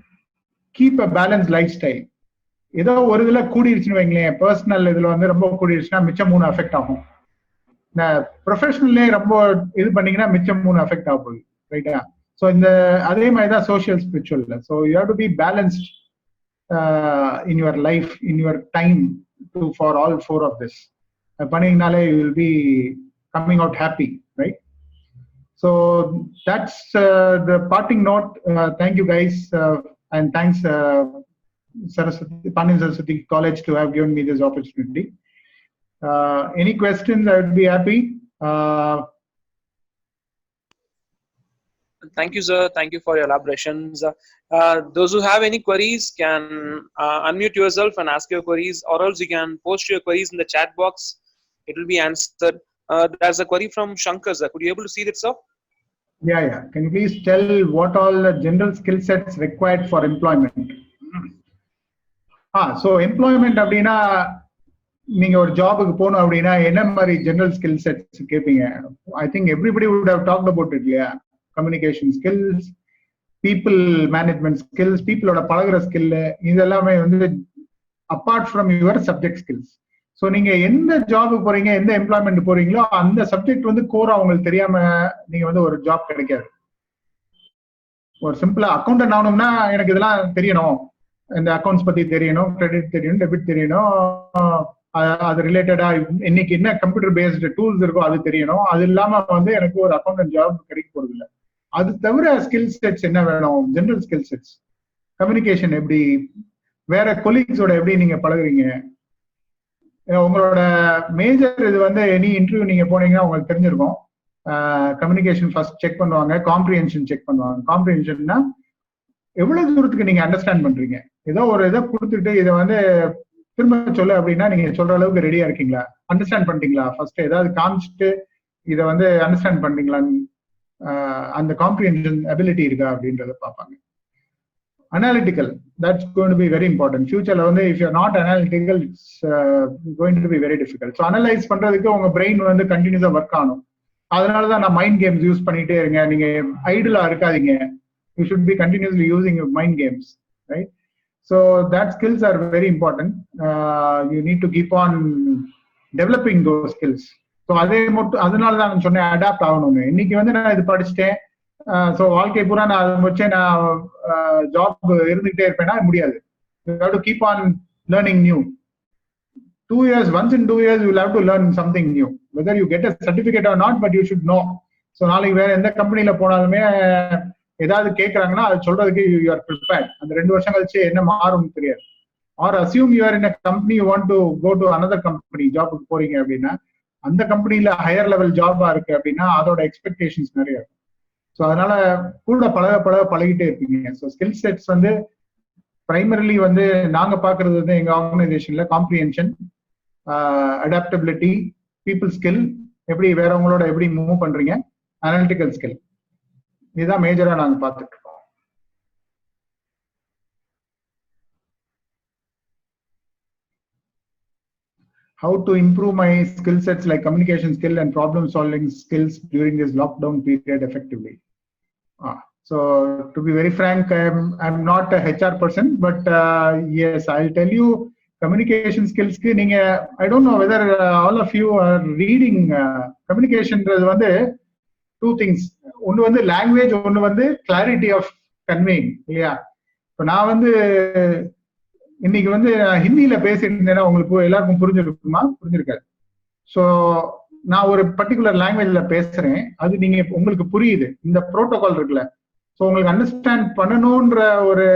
[SPEAKER 1] Keep a balanced lifestyle. ஏதோ ஒரு இதுல கூடிருச்சுன்னு வைங்களேன், personal இதுல வந்து ரொம்ப கூடிருச்சுன்னா மிச்சம் 3 affect ஆகும். இந்த ப்ரொஃபஷனல்லே ரொம்ப இது பண்ணீங்கன்னா மிச்சம் 3 அஃபெக்ட் ஆக போகுது, ரைட்டா? ஸோ இந்த அதே மாதிரி தான் சோஷியல் ஸ்பிரிச்சுவல்ல. So you have to be balanced in your life, in your time to for all 4 of this. பண்ணீங்கனாலே you will be coming out happy, right? So that's the parting note. Thank you guys, and thanks Saraswati, Pandian Saraswati College to have given me this opportunity. Any questions? I would be happy.
[SPEAKER 2] Thank you, sir. Thank you for your elaborations. Those who have any queries can unmute yourself and ask your queries, or else you can post your queries in the chat box. It will be answered. There's a query from Shankar, sir. Could you able to see that, sir?
[SPEAKER 1] Yeah. Can you please tell what all the general skill sets required for employment? So employment அப்படின்னா நீங்க ஒரு ஜாபுக்கு போகணும் அப்படின்னா என்ன மாதிரி general skill sets கேட்பீங்க? I think everybody would have talked about it, இல்லையா? Communication skills, people management skills, பீப்புளோட பழகுற ஸ்கில், இதெல்லாமே வந்து apart from your subject skills. So நீங்க எந்த ஜாபுக்கு போறீங்க, எந்த எம்ப்ளாய்மெண்ட் போறீங்களோ அந்த சப்ஜெக்ட் வந்து கோரா உங்களுக்கு தெரியாம நீங்க வந்து ஒரு ஜாப் கிடைக்காது. ஒரு சிம்பிளா அக்கௌண்டன்ட் ஆகணும்னா எனக்கு இதெல்லாம் தெரியணும், இந்த அக்கௌண்ட்ஸ் பத்தி தெரியணும், கிரெடிட் தெரியணும், டெபிட் தெரியணும், அது ரிலேட்டடா இன்னைக்கு என்ன கம்ப்யூட்டர் பேஸ்டு டூல்ஸ் இருக்கோ அது தெரியணும். அது இல்லாம வந்து எனக்கு ஒரு அக்கௌண்டன்ட் ஜாப் கிடைக்க போறது இல்லை. அது தவிர ஸ்கில் செட்ஸ் என்ன வேணும்? ஜெனரல் ஸ்கில் செட்ஸ், கம்யூனிகேஷன் எப்படி, வேற கொலீக்ஸோட எப்படி நீங்க பழகுறீங்க, உங்களோட மேஜர் இது வந்து எனி இன்டர்வியூ நீங்க போனீங்கன்னா உங்களுக்கு தெரிஞ்சிருக்கும். கம்யூனிகேஷன் ஃபர்ஸ்ட் செக் பண்ணுவாங்க, காம்ப்ரிஹென்ஷன் செக் பண்ணுவாங்க. காம்ப்ரிஹென்ஷன்னா எவ்வளவு தூரத்துக்கு நீங்க அண்டர்ஸ்டாண்ட் பண்றீங்க. ஏதோ ஒரு இதை கொடுத்துட்டு இதை வந்து திரும்ப சொல்ல அப்படின்னா நீங்க சொல்ற அளவுக்கு ரெடியா இருக்கீங்களா, அண்டர்ஸ்டாண்ட் பண்ணிட்டீங்களா, ஃபர்ஸ்ட் ஏதாவது காமிச்சிட்டு இதை வந்து அண்டர்ஸ்டாண்ட் பண்றீங்களான்னு, அந்த காம்ப்ரிஹென்ஷன் அபிலிட்டி இருக்கா அப்படின்றத பார்ப்பாங்க. Analytical, that's going to be very important. Future வந்து if you're not analytical, it's going to be very difficult. So analyze பண்றதுக்கு உங்க பிரெயின் வந்து கண்டினியூஸா ஒர்க் ஆகணும். அதனாலதான் நான் மைண்ட் கேம்ஸ் யூஸ் பண்ணிட்டே இருங்க. நீங்க ஐடியலா இருக்காதீங்க. You should be continuously using your mind games, right? So that skills are very important. You need to keep on developing those skills. So அதனாலதான் நான் சொன்னேன் அடாப்ட் ஆகணுங்க. இன்னைக்கு வந்து நான் இது படிச்சுட்டேன், ஸோ வாழ்க்கை பூரா நான் அதை வச்சு நான் ஜாப் இருந்துகிட்டே இருப்பேன்னா முடியாது. You have to keep on learning new. 2 years, once in 2 years, you will have to learn something new. Whether you get a certificate or not, but you should know. So நாளைக்கு வேற எந்த கம்பெனில போனாலுமே ஏதாவது கேட்கறாங்கன்னா அது சொல்றதுக்கு you are prepared. அந்த 2 வருஷம் கழிச்சு என்ன மாறும்னு தெரியாது. Or assume you are in a company, you want to go to another company, ஜாபுக்கு போறீங்க அப்படின்னா அந்த கம்பெனில ஹையர் லெவல் ஜாபா இருக்கு அப்படின்னா அதோட எக்ஸ்பெக்டேஷன்ஸ் நிறைய இருக்கும். ஸோ அதனால கூட பழகிட்டே இருப்பீங்க. ஸோ ஸ்கில் செட்ஸ் வந்து பிரைமரிலி வந்து நாங்க பாக்குறது வந்து எங்க ஆர்கனைசேஷன்ல காம்ப்ரிஹென்ஷன், அடாப்டபிலிட்டி, பீப்புள் ஸ்கில், எப்படி வேறவங்களோட எப்படி மூவ் பண்றீங்க, அனாலிட்டிக்கல் ஸ்கில், இதுதான் மேஜரா நாங்க பார்த்துட்டு இருக்கோம். How to improve my skill sets like communication skill and problem solving skills during this lockdown period effectively? So to be very frank, I'm not a HR person, but yes, I'll tell you communication skills ku neenga, I don't know whether all of you are reading communication வந்து two things. ஒன்னு வந்து language, ஒன்னு வந்து clarity of conveying, இல்லையா? இப்போ நான் வந்து இன்னைக்கு வந்து ஹிந்தியில பேசிட்டு இருந்தேன்னா உங்களுக்கு எல்லாருக்கும் புரிஞ்சிருக்காது. ஸோ நான் ஒரு பர்டிகுலர் லாங்குவேஜ்ல பேசுறேன், அது நீங்க உங்களுக்கு புரியுது, இந்த புரோட்டோகால் இருக்குல்ல, ஸோ உங்களுக்கு அண்டர்ஸ்டாண்ட் பண்ணணும்ன்ற ஒரு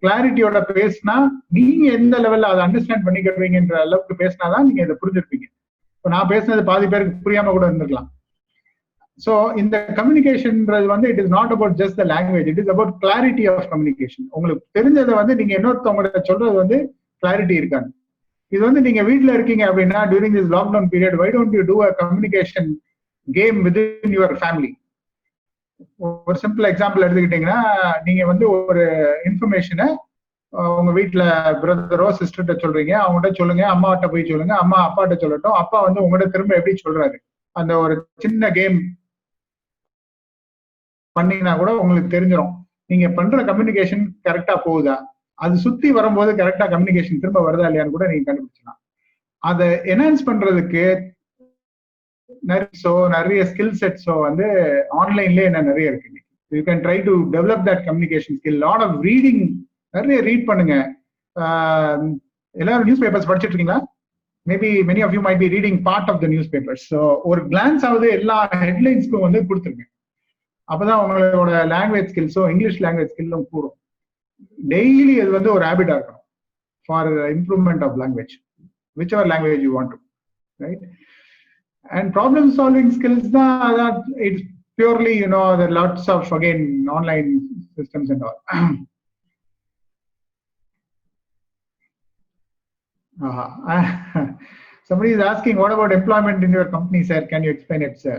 [SPEAKER 1] கிளாரிட்டியோட பேசினா நீங்க எந்த லெவல்ல அதை அண்டர்ஸ்டாண்ட் பண்ணிக்கிறீங்கன்ற அளவுக்கு பேசினாதான் நீங்க இதை புரிஞ்சிருப்பீங்க. இப்போ நான் பேசினது பாதி பேருக்கு புரியாம கூட இருந்திருக்கலாம். ஸோ இந்த கம்யூனிகேஷன்ன்றது வந்து it is not about just the language, it is about clarity of communication. உங்களுக்கு தெரிஞ்சதை வந்து நீங்க இன்னொருத்தவங்க சொல்றது வந்து கிளாரிட்டி இருக்காது. இது வந்து நீங்க வீட்டுல இருக்கீங்க அப்படின்னா during this lockdown period, why don't you do a communication game within your family? ஒரு சிம்பிள் எக்ஸாம்பிள் எடுத்துக்கிட்டீங்கன்னா, நீங்க வந்து ஒரு இன்ஃபர்மேஷனை உங்க வீட்டுல பிரதரோ சிஸ்டர்கிட்ட சொல்றீங்க, அவங்ககிட்ட சொல்லுங்க, அம்மாட்ட போய் சொல்லுங்க, அம்மா அப்பாட்ட சொல்லட்டும், அப்பா வந்து உங்கள்கிட்ட திரும்ப எப்படி சொல்றாரு, அந்த ஒரு சின்ன கேம் பண்ணீங்கன்னா கூட உங்களுக்கு தெரிஞ்சிடும் நீங்க பண்ற கம்யூனிகேஷன் கரெக்டா போகுதா. அது சுத்தி வரும்போது கரெக்டா கம்யூனிகேஷன் திரும்ப வருதா இல்லையான்னு கூட நீங்க கண்டுபிடிச்சலாம். அதை என்ஹான்ஸ் பண்றதுக்கு நிறைய ஸ்கில் செட்ஸோ வந்து ஆன்லைன்லயே என்ன நிறைய இருக்கு. You can try to develop that communication skill. Lot of reading, நிறைய ரீட் பண்ணுங்க. எல்லாரும் நியூஸ் பேப்பர்ஸ் படிச்சுட்டு இருக்கீங்களா? Maybe many of you might be reading part of the news papers. So ஒரு கிளான்ஸ் ஆகுது எல்லா ஹெட்லைன்ஸ்க்கும் வந்து கொடுத்துருங்க. அப்பதான் உங்களோட லாங்குவேஜ் ஸ்கில்ஸோ இங்கிலீஷ் லாங்குவேஜ் ஸ்கில்லும் கூடும். டெய்லி அது வந்து ஒரு ஹேபிட்டா இருக்கணும் for improvement of language, whichever language you want to, right? And problem solving skills தான் it's purely there are lots of again online systems and all. Somebody is asking, what about employment in your company, sir? Can you explain it, sir?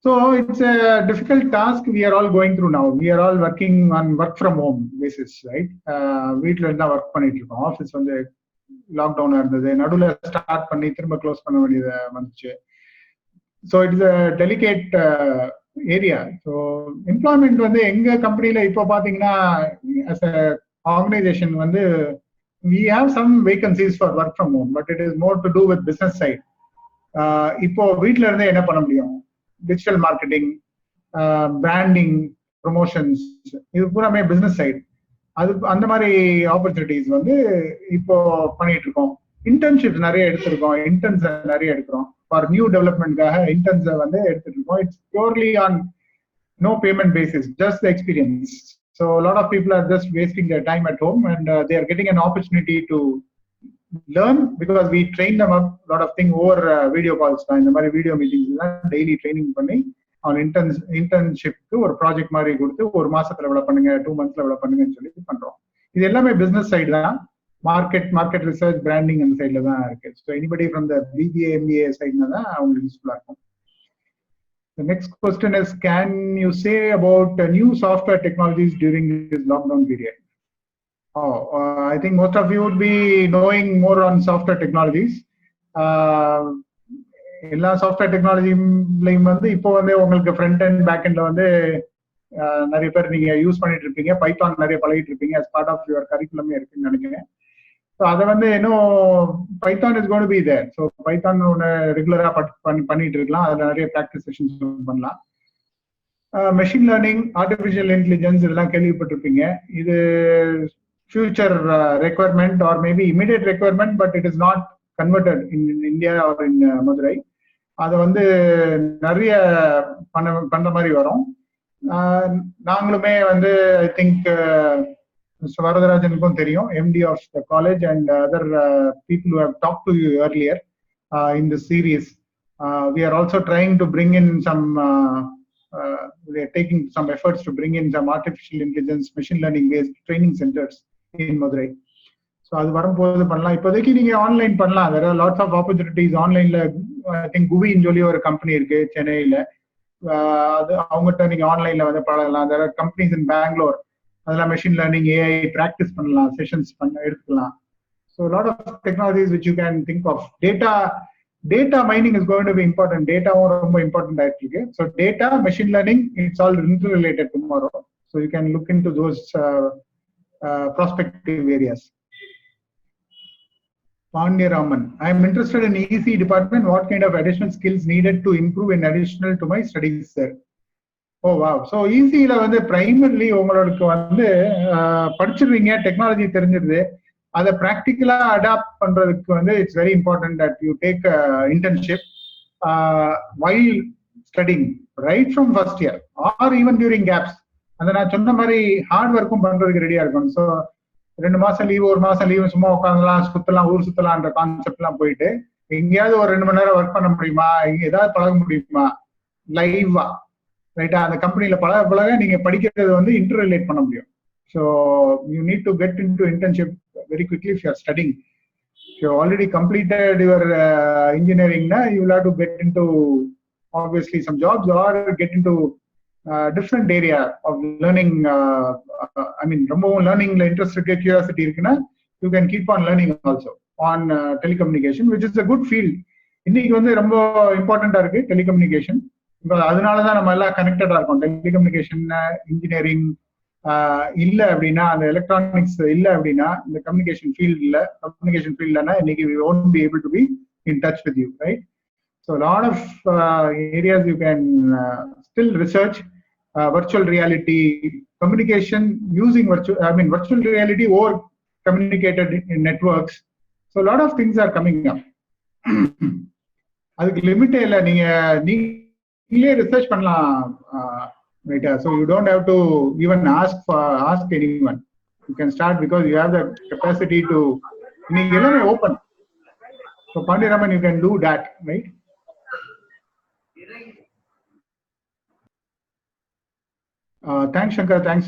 [SPEAKER 1] So it's a difficult task we are all going through now. We are all working on work from home basis, right? வீட்ல இருந்தா work பண்ணிட்டு இருக்கோம். Office வந்து லாக்டவுனா இருந்தது, நடுவில் start பண்ணி திரும்ப close பண்ண வேண்டியது வந்துச்சு. So it's a delicate area. So employment வந்து எங்க கம்பெனில இப்போ பாத்தீங்கன்னா as a ஆர்கனைசேஷன் வந்து we have some vacancies for work from home, but it is more to do with business side. இப்போ வீட்ல இருந்தே என்ன பண்ண முடியும்? டிஜிட்டல் மார்க்கெட்டிங், பிராண்டிங், ப்ரொமோஷன்ஸ், இது பூராமே பிசினஸ் சைடு. அது அந்த மாதிரி ஆப்பர்ச்சுனிட்டிஸ் வந்து இப்போ பண்ணிட்டு இருக்கோம். இன்டர்ன்ஷிப் நிறைய எடுத்திருக்கோம், இன்டர்ன்ஸ் நிறைய எடுக்கிறோம். ஃபார் நியூ டெவலப்மெண்ட்காக இன்டர்ன்ஸை வந்து எடுத்துட்டு இருக்கோம். It's purely on no payment basis, just the experience. So a lot of people are just wasting their time at home, and they are getting an opportunity to learn because we train them up a lot of things over video calls. இந்த மாதிரி video meetings தான் daily training பண்ணி அவன் இன்டர்ன்ஷிப்க்கு ஒரு project மாதிரி கொடுத்து ஒரு மாசத்துல எவ்வளவு பண்ணுங்க, 2 months எவ்வளவு பண்ணுங்கன்னு சொல்லி பண்றோம். இது எல்லாமே பிசினஸ் சைடு தான். மார்க்கெட் ரிசர்ச், பிராண்டிங் அந்த சைட்ல தான் இருக்கு. So anybody from the BBA MBA சைட்னா தான் அவங்களுக்கு யூஸ்ஃபுல்லா இருக்கும். The next question is, can you say about new software technologies during this lockdown period? I think most of you would be knowing more on software technologies. எல்லா software டெக்னாலஜிலையும் வந்து இப்போ வந்து உங்களுக்கு ஃப்ரண்ட் அண்ட் பேக் எண்ட்ல வந்து நிறைய பேர் நீங்க யூஸ் பண்ணிட்டு இருப்பீங்க. பைத்தான் நிறைய பழகிட்டு இருப்பீங்க. as part of your curriculum இருக்குன்னு நினைக்கிறேன். ஸோ அதை வந்து இன்னும் Python is gone to be there. So Python ஒன்று ரெகுலரா பண்ணிட்டு இருக்கலாம். அதில் நிறைய ப்ராக்டிஸ் செஷன்ஸ் பண்ணலாம். மெஷின் லேர்னிங், ஆர்டிஃபிஷியல் இன்டெலிஜென்ஸ் இதெல்லாம் கேள்விப்பட்டிருப்பீங்க. இது future requirement or maybe immediate requirement, but it is not converted in India or in Madurai. அதை வந்து நிறைய பண்ற மாதிரி வரும். நாங்களுமே வந்து ஐ திங்க் Mr. Varadarajanukum தெரியும், MD of the college and other people who have talked to you earlier in this series. We are also trying to bring in some, we are taking some efforts to bring in some artificial intelligence, machine learning based training centers in Madurai. So அது வரும்போது பண்ணலாம். இப்போதைக்கு நீங்க online பண்ணலாம். there are lots of opportunities ஆன்லைன்ல. I think குவின்னு சொல்லி ஒரு company இருக்கு சென்னையில. அது அவங்ககிட்ட நீங்க ஆன்லைன்ல வந்து பழகலாம். there are companies in Bangalore, அதெல்லாம் மெஷின் லேர்னிங், ஏஐ ப்ராக்டிஸ் பண்ணலாம், செஷன்ஸ் எடுத்துக்கலாம். So lot of technologies which you can think of. Data mining is going to be important. டேட்டாவும் ரொம்ப இம்பார்ட்டன்ட் ஆயிட்டு இருக்கு. So data, machine learning, it's all inter related tomorrow. So you can look into those prospective areas. Pandiraman, I am interested in EC department. What kind of additional skills needed to improve in additional to my studies, sir? ஓ வா. So ஈஸியில வந்து primarily உங்களுக்கு வந்து படிச்சிருவீங்க, technology தெரிஞ்சிருது. அதை ப்ராக்டிக்கலா adapt பண்றதுக்கு வந்து it's very important that you take internship while studying right from first year or even during gaps. அந்த நான் சொன்ன மாதிரி ஹார்ட் ஒர்க்கும் பண்றதுக்கு ரெடியா இருக்கணும். ஸோ 2 மாசம் லீவு, 1 மாசம் லீவு, சும்மா உட்காந்துலாம், சுத்தலாம், ஊர் சுத்தலான்ற கான்செப்ட் எல்லாம் போயிட்டு எங்கேயாவது ஒரு 2 மணி நேரம் ஒர்க் பண்ண முடியுமா, ஏதாவது பழக முடியுமா லைவா, ரைட்டா? அந்த கம்பெனில பழக நீங்க படிக்கிறது வந்து இன்டர் ரிலேட் பண்ண முடியும். So you need to get in to internship very quickly if you are studying. If you already completed your engineering, you will have to get into obviously some jobs or get into different area of learning. I mean, learning interest, curiosity, you can keep on learning also on telecommunication, which is a good field. இன்னைக்கு வந்து ரொம்ப இம்பார்ட்டண்டா இருக்கு telecommunication. அதனாலதான் நம்ம எல்லாம் கனெக்டடா இருக்கோம். Telecommunication, engineering, இல்ல அப்படின்னா, அந்த எலக்ட்ரானிக்ஸ் இல்ல அப்படின்னா, இந்த கம்யூனிகேஷன் ஃபீல்ட்லனா இன்னைக்கு we won't be able to be in touch with you, right? So a lot of areas you can still research. Virtual reality, communication using virtual reality or communicated in networks. So a lot of things are coming up. அதுக்கு லிமிட்டே இல்லை, நீங்களே research பண்ணலாம். Right? So you don't have to even ask anyone. You can start because you have the capacity to. நீங்க எல்லாமே open. So Pandiraman, you can do that, right? Thanks Shankar, thanks.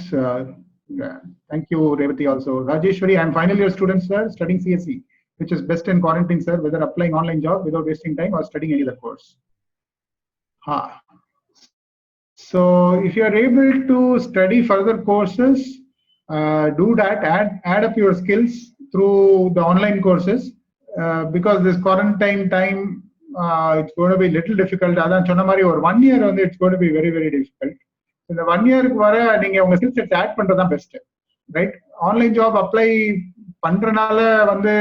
[SPEAKER 1] Thank you Revati also. Rajeshwari, I am final year student sir, studying CSE. Which is best in quarantine sir, whether applying online job without wasting time or studying any other course? So if you are able to study further courses, do that. Add up your skills through the online courses, because this quarantine time it's going to be little difficult. Adan sonna mari or 1 year on it's going to be very very difficult. In the 1 year ku vara neenga unga skill sets add pandradha best, right? Online job apply பண்றனால வந்து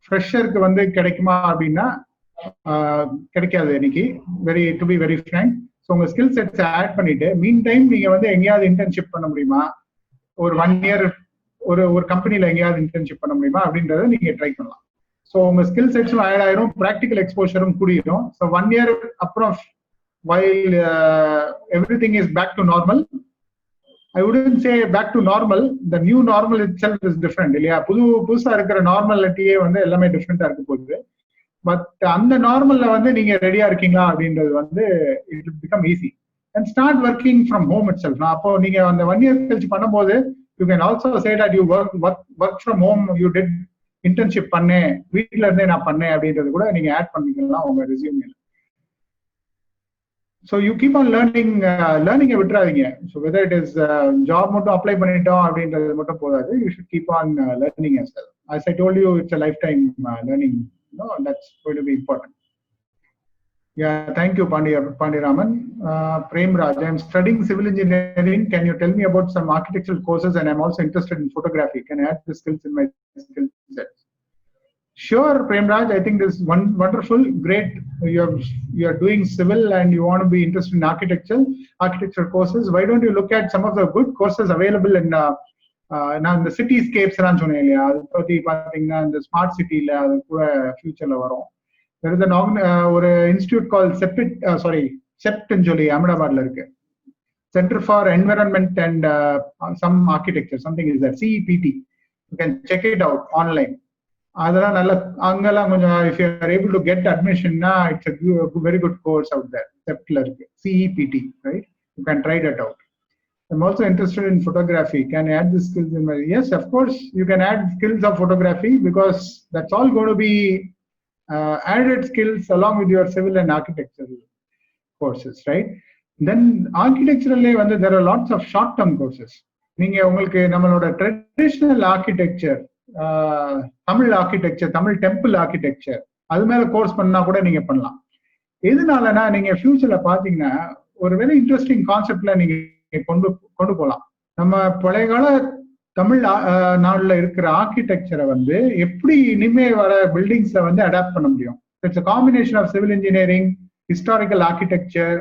[SPEAKER 1] ஃப்ரெஷருக்கு வந்து கிடைக்குமா அப்படின்னா கிடைக்காது இன்னைக்கு, to be very frank. So உங்க skill sets add பண்ணிட்டு mean time நீங்க வந்து எங்கேயாவது இன்டர்ன்ஷிப் பண்ண முடியுமா, ஒரு 1 year ஒரு கம்பெனில எங்கேயாவது இன்டர்ன்ஷிப் பண்ண முடியுமா அப்படின்றத நீங்க ட்ரை பண்ணலாம். ஸோ உங்க ஸ்கில் செட்ஸும் ஆட் ஆயிரும், ப்ராக்டிக்கல் எக்ஸ்போஷரும் கூடிரும். ஸோ 1 year அப்புறம் while everything is back to normal, I wouldn't say back to normal. The new normal itself is different. இல்லையா, புதுசா இருக்கிற நார்மாலிட்டியே வந்து எல்லாமே டிஃப்ரெண்டா இருக்க போகுது. பட் அந்த நார்மல்ல வந்து நீங்க ரெடியா இருக்கீங்களா அப்படின்றது வந்து it will become easy and start working from home it self. அப்போ நீங்க அந்த 1 year கழிச்சு பண்ணும்போது you can also say that you work from home, you did internship பண்ணேன், வீட்ல இருந்தே நான் பண்ணேன் அப்படின்றது கூட நீங்க ஆட் பண்ணிக்கலாம் உங்க ரெஸ்யூம்ல. So you keep on learning விட்டுறாதீங்க. So whether it is job மட்டும் அப்ளை பண்ணிட்டோம் அப்படின்றது மட்டும் போதாது, you should keep on learning as well. As I told you, it's a lifetime learning. That's going to be important. Yeah, thank you Pandiraman. Prem Raj, I am studying civil engineering. Can you tell me about some architectural courses? And I'm also interested in photography. Can I add the skills in my skill set? Sure, Prem Raj, I think this is wonderful, great. You are doing civil and you want to be interested in architecture courses. Why don't you look at some of the good courses available in now the cityscapes லாம் சொன்னேன் இல்லையா, அது பத்தி பாத்தீங்கன்னா இந்த smart சிட்டில அது கூட ஃபியூச்சர்ல வரும். There is ஒரு இன்ஸ்டிடியூட் கால் செப்ட் சொல்லி அஹமதாபாத்ல இருக்கு, Center for Environment and some Architecture, something is that, CEPT. You can check it out online. அதெல்லாம் நல்ல அங்கெல்லாம் கொஞ்சம் if you are able to get admission na, it's a very good course out there. செப்ட்ல இருக்கு CEPT, right? You can try that out. I'm also interested in photography. Can I add the skills in my? Yes, of course you can add skills of photography, because that's all going to be added skills along with your civil and architectural courses, right? Then architecturally there are lots of short term courses. நீங்க உங்களுக்கு நம்மளோட traditional architecture, Tamil architecture, Tamil temple architecture, அது மேல course பண்ணா கூட நீங்க பண்ணலாம். எதனாலனா நீங்க ஃபியூச்சர்ல பாத்தீங்கன்னா ஒரு வெரி இன்ட்ரெஸ்டிங் கான்செப்ட்ல நீங்க கொண்டு போகலாம். நம்ம பழைய கால தமிழ் நாடுல இருக்கிற ஆர்கிடெக்சரை வந்து எப்படி இனிமே வர பில்டிங்ஸ்ல வந்து அடாப்ட் பண்ண முடியும். It's a combination of civil engineering, historical architecture,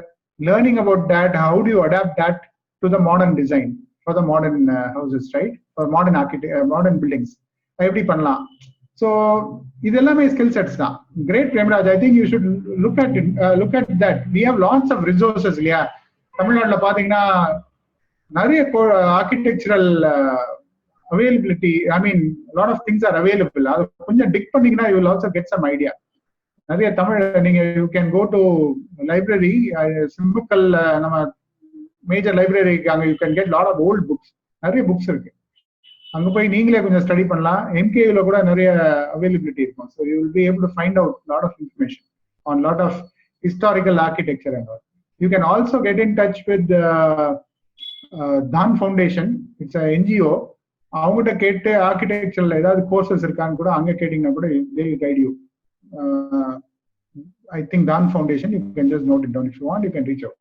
[SPEAKER 1] learning about that, how do you adapt that to the modern design for the modern houses, right? For modern buildings எப்படி பண்ணலாம். ஸோ இது எல்லாமே ஸ்கில் செட்ஸ் தான். Great Premraj, I think you should look at that. We have lots of resources இல்லையா. தமிழ்நாட்டில் பார்த்தீங்கன்னா நிறைய architectural availability, I mean lot of things are available. அது கொஞ்சம் டிக் பண்ணீங்கன்னா you will also get some idea. நிறைய தமிழ் நீங்க you can go to library, simple நம்ம மேஜர் லைப்ரரிக்கு அங்கே you can get lot of old books, நிறைய புக்ஸ் இருக்கு. அங்க போய் நீங்களே கொஞ்சம் ஸ்டடி பண்ணலாம். MKUல கூட நிறைய அவைலபிலிட்டி இருக்கும். So you will be able to find out lot of information on lot of historical architecture and all. You can also get in touch with Dhan Foundation. It's a NGO. அவங்ககிட்ட கேட்டு ஆர்கிடெக்சர்ல ஏதாவது courses இருக்கான்னு கூட அங்க கேட்டீங்கன்னா கூட they will guide you. I think தான் foundation, you can just note it down. If you want, you can reach out.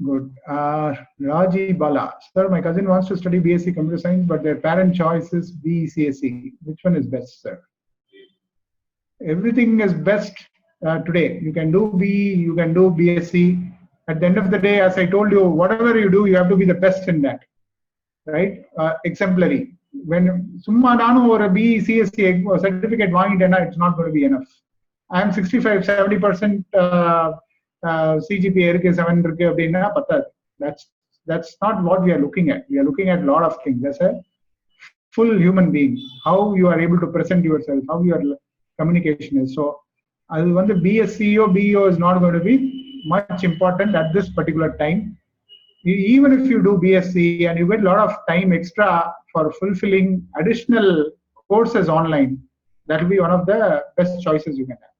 [SPEAKER 1] Good. Raji Bala. Sir, my cousin wants to study BSc Computer Science, but their parent choice is BCSE. Which one is best, sir? Everything is best today. You can do BE, you can do BSc. At the end of the day, as I told you, whatever you do, you have to be the best in that, right? Exemplary. When summa nanu or a BE CSC certificate vaangitena, it's not going to be enough. I am 65-70% CGPA irukku 7 irukku அப்படினா பத்தாது. That's not what we are looking at. We are looking at a lot of things. As a full human being, how you are able to present yourself, how your communication is. So அது வந்து BSCO BEO is not going to be much important at this particular time. Even if you do BSc and you get a lot of time extra for fulfilling additional courses online, that will be one of the best choices you can have.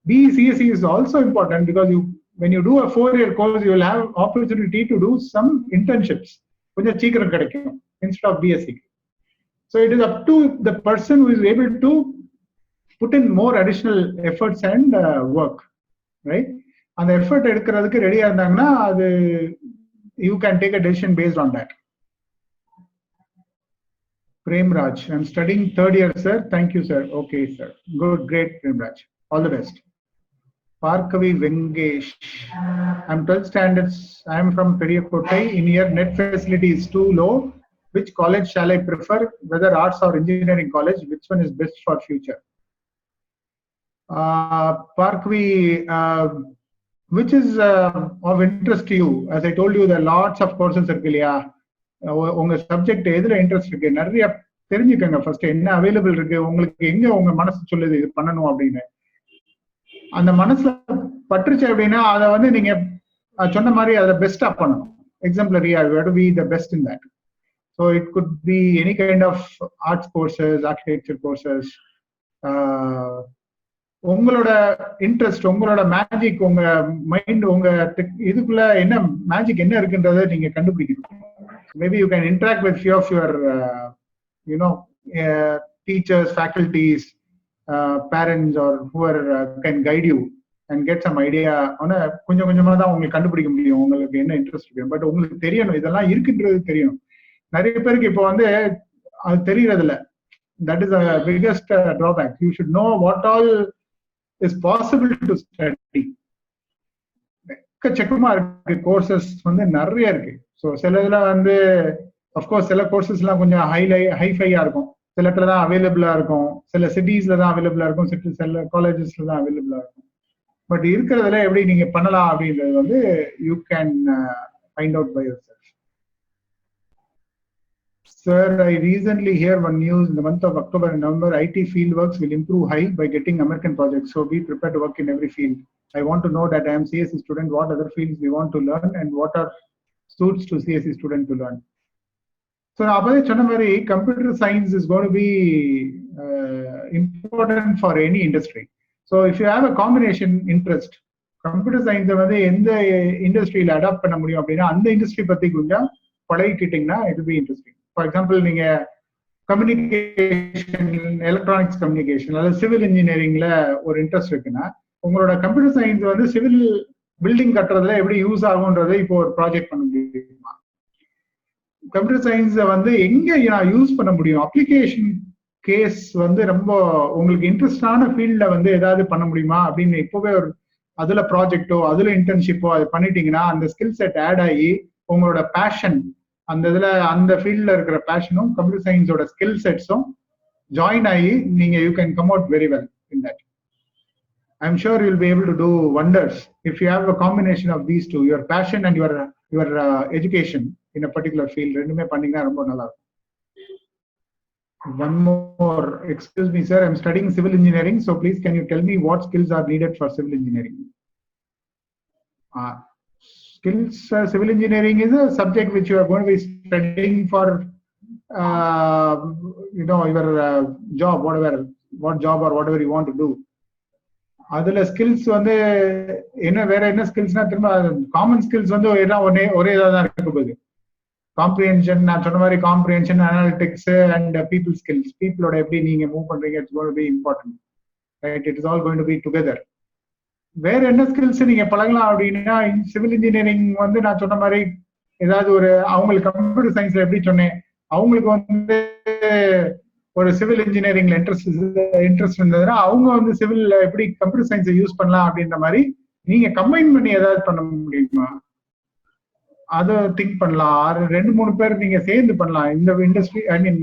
[SPEAKER 1] BCSE is also important because when you do a 4-year course, you will have opportunity to do some internships instead of BSc. So it is up to the person who is able to put in more additional efforts and work, right? And the effort எடுக்கிறதுக்கு ரெடியா இருந்தாங்கன்னா அது you can take a decision based on that. Prem Raj, I'm studying 3rd year, sir. Thank you, sir. Okay, sir. Good, great, Prem Raj. All the best. Parkavi Vengesh, I'm 12th standards. I am from Periyakottai. In here, net facility is too low. Which college shall I prefer? Whether arts or engineering college? Which one is best for future? Parkavi, which is of interest to you? As I told you, there are lots of courses இருக்கு இல்லையா? உங்க subject எதுல interest இருக்கு நிறைய தெரிஞ்சுக்கங்க. First என்ன available இருக்கு, உங்களுக்கு எங்க உங்க மனசு சொல்லுது இது பண்ணணும் அப்படின்னு. அந்த மனசுல பற்றுச்சு அப்படின்னா அதை வந்து நீங்க சொன்ன மாதிரி அதை பெஸ்டா பண்ணணும். எக்ஸாம்பிளரியா you have to be the best in that. So it could be any kind of arts courses, architecture courses. உங்களோட இன்ட்ரெஸ்ட், உங்களோட மேஜிக், உங்க மைண்ட், உங்க இதுக்குள்ள என்ன மேஜிக் என்ன இருக்குன்றதை நீங்க கண்டுபிடிக்கணும். Maybe you can interact with few of your teachers, faculties, parents or whoever can guide you and get some idea. ஆனா கொஞ்சம் கொஞ்சமா தான் உங்களுக்கு கண்டுபிடிக்க முடியும் உங்களுக்கு என்ன இன்ட்ரெஸ்ட் இருக்கு. பட் உங்களுக்கு தெரியணும் இதெல்லாம் இருக்குன்றது தெரியணும். நிறைய பேருக்கு இப்போ வந்து அது தெரியறது இல்ல. That is the biggest drawback. You should know what all is possible to study. எக்கச்சக்கமா இருக்கு கோர்சஸ் வந்து நிறைய இருக்கு. ஸோ சில இதுல வந்து அஃப்கோர்ஸ் சில கோர்சஸ் எல்லாம் கொஞ்சம் ஹைஃபையா இருக்கும், சில இடத்துல தான் அவைலபிளா இருக்கும், சில சிட்டிஸ்ல தான் அவைலபிளா இருக்கும், சில காலேஜஸ்ல தான் அவைலபிளா இருக்கும். பட் இருக்கிறதுல எப்படி நீங்க பண்ணலாம் அப்படின்றது வந்து you can find out by your Sir, I recently hear one news in the month of October and November, IT fieldworks will improve high by getting American projects. So be prepared to work in every field. I want to know that I am CSE student, what other fields we want to learn and what are suits to CSE student to learn. So computer science is going to be important for any industry. So if you have a combination interest, computer science வந்து எந்த இண்டஸ்ட்ரியில adapt பண்ண முடியும் அப்படின்னா அந்த industry பத்தி கொஞ்சம் பழகிக்கிட்டீங்கன்னா it will be interesting. For example, நீங்க கம்யூனிகேஷன், எலக்ட்ரானிக்ஸ் கம்யூனிகேஷன் அல்லது சிவில் இன்ஜினியரிங்ல ஒரு இன்ட்ரெஸ்ட் இருக்குன்னா உங்களோட கம்ப்யூட்டர் சயின்ஸ் வந்து சிவில் பில்டிங் கட்டுறதுல எப்படி யூஸ் ஆகும்ன்றதை இப்போ ஒரு ப்ராஜெக்ட் பண்ண முடியுமா? கம்ப்யூட்டர் சயின்ஸை வந்து எங்க நான் யூஸ் பண்ண முடியும்? அப்ளிகேஷன் கேஸ் வந்து ரொம்ப உங்களுக்கு இன்ட்ரெஸ்டான ஃபீல்ட்ல வந்து ஏதாவது பண்ண முடியுமா அப்படின்னு இப்போவே ஒரு அதுல ப்ராஜெக்டோ அதுல இன்டர்ன்ஷிப்போ அது பண்ணிட்டீங்கன்னா அந்த ஸ்கில் செட் ஆட் ஆகி உங்களோட பேஷன் அந்த இதுல அந்த ஃபீல்ட்ல இருக்கிற பேஷனும் கம்ப்யூட்டர் சயின்ஸோட ஸ்கில் செட்ஸும் ஜாயின் ஆகி நீங்க you can come out very well in that. I'm sure you'll be able to do wonders if you have a combination of these two, your passion and your education in a particular field. ரெண்டுமே பண்ணீங்கன்னா ரொம்ப நல்லா இருக்கும். One more, excuse me sir, I'm studying civil engineering, so please can you tell me what skills are needed for civil engineering? Skills, civil engineering is a subject which you are going to be studying for your job, what job or whatever you want to do. அதுல skills வந்து என்ன வேற என்ன ஸ்கில்ஸ்னா திரும்ப common skills வந்து ஒரே இதாக இருக்க போகுது. காம்ப்ரிஹென்ஷன், நான் சொன்ன மாதிரி comprehension, analytics and people skills, பீப்புளோட எப்படி நீங்க மூவ் பண்றீங்க, it's going to be important, right? It is all going to be together. வேற என்ன ஸ்கில்ஸ் நீங்க பழகலாம் அப்படின்னா, சிவில் இன்ஜினியரிங் வந்து நான் சொன்ன மாதிரி ஏதாவது ஒரு அவங்களுக்கு கம்ப்யூட்டர் சயின்ஸ்ல எப்படி சொன்னேன், அவங்களுக்கு வந்து ஒரு சிவில் இன்ஜினியரிங்ல இன்ட்ரெஸ்ட் இருந்ததுன்னா அவங்க வந்து சிவில்ல எப்படி கம்ப்யூட்டர் சயின்ஸை யூஸ் பண்ணலாம் அப்படின்ற மாதிரி நீங்க கம்பைன் பண்ணி ஏதாவது பண்ண முடியுமா, அதை திங்க் பண்ணலாம். 2-3 பேர் நீங்க சேர்ந்து பண்ணலாம். இந்த இண்டஸ்ட்ரி ஐ மீன்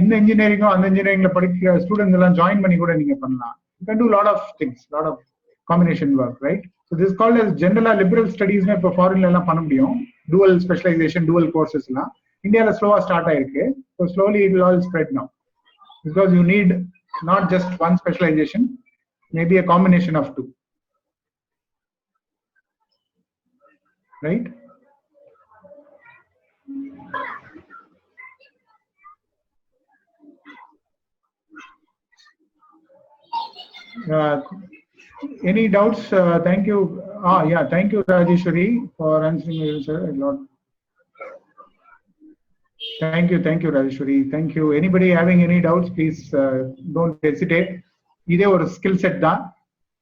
[SPEAKER 1] இந்த இன்ஜினியரிங்கும் அந்த இன்ஜினியரிங்ல படிக்கிற ஸ்டூடெண்ட்ஸ் எல்லாம் ஜாயின் பண்ணி கூட நீங்க பண்ணலாம். You can do lot of things, lot of combination work, right? So this is called as general liberal studies. இப்போ ஃபாரின்ல எல்லாம் பண்ண முடியும். dual specialization, dual courses எல்லாம் இந்தியால ஸ்லோவா ஸ்டார்ட் ஆயிருக்கு. So slowly it will all spread now because you need not just one specialization, maybe a combination of two, right? Any doubts? Thank you. Yeah, thank you, Rajeshwari, for answering me, sir. A lot. Thank you, Rajeshwari. Thank you. Anybody having any doubts, please don't hesitate. இதே ஒரு skill set தான்.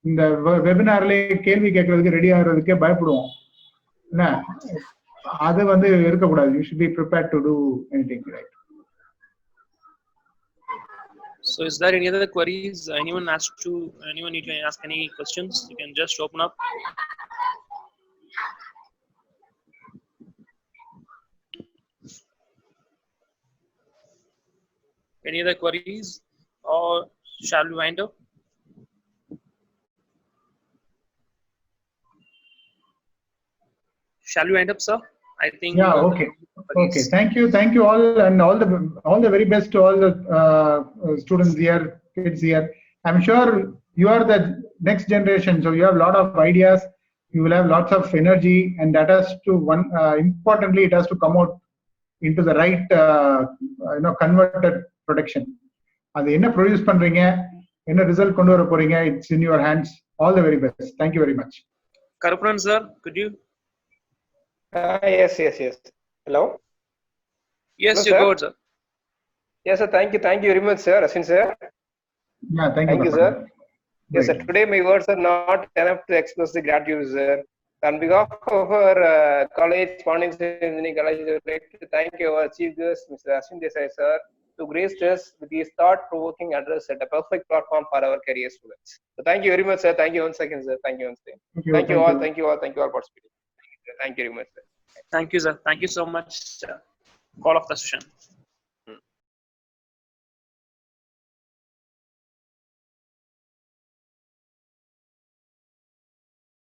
[SPEAKER 1] இந்த வெபினார்ல கேள்வி கேட்கறதுக்கு ready ஆகிறதுக்கே பயப்படுவோம். என்ன அது வந்து இருக்கக்கூடாது. You should be prepared to do anything, right?
[SPEAKER 2] So is there any other queries? Anyone need to ask any questions? You can just open up. Any other queries, or shall we wind up? Shall we wind up, sir? I think.
[SPEAKER 1] Yeah. Okay. Okay. Thank you all, and all the very best to all the students here, kids here. I'm sure you are the next generation, so you have a lot of ideas. You will have lots of energy, and that has to importantly, it has to come out into the right, converted production. அது என்ன produce பண்றீங்க, என்ன result கொண்டு வர போறீங்க, it's in your hands. All the very best. Thank you very much.
[SPEAKER 2] Karupuran sir, could you?
[SPEAKER 4] Yes. Hello.
[SPEAKER 2] Yes,
[SPEAKER 4] hello,
[SPEAKER 2] you
[SPEAKER 4] sir.
[SPEAKER 2] go ahead, sir.
[SPEAKER 4] Yes, sir. Thank you very much, sir. Ashwin sir.
[SPEAKER 1] Yeah, thank you,
[SPEAKER 4] sir. Yes,
[SPEAKER 1] Right.
[SPEAKER 4] sir. Today my words are not enough to express the gratitude, sir. On behalf of our college, Pondicherry Engineering College, I would like to thank our chief guest, Mr. Ashwin Desai, sir, to grace us with his thought-provoking address at a perfect platform for our career students. So thank you very much, sir. Thank you once again, sir. Thank you once again. Thank you all participating. Thank you very much, sir.
[SPEAKER 2] Thank you, sir. Thank you so much. Call of the session.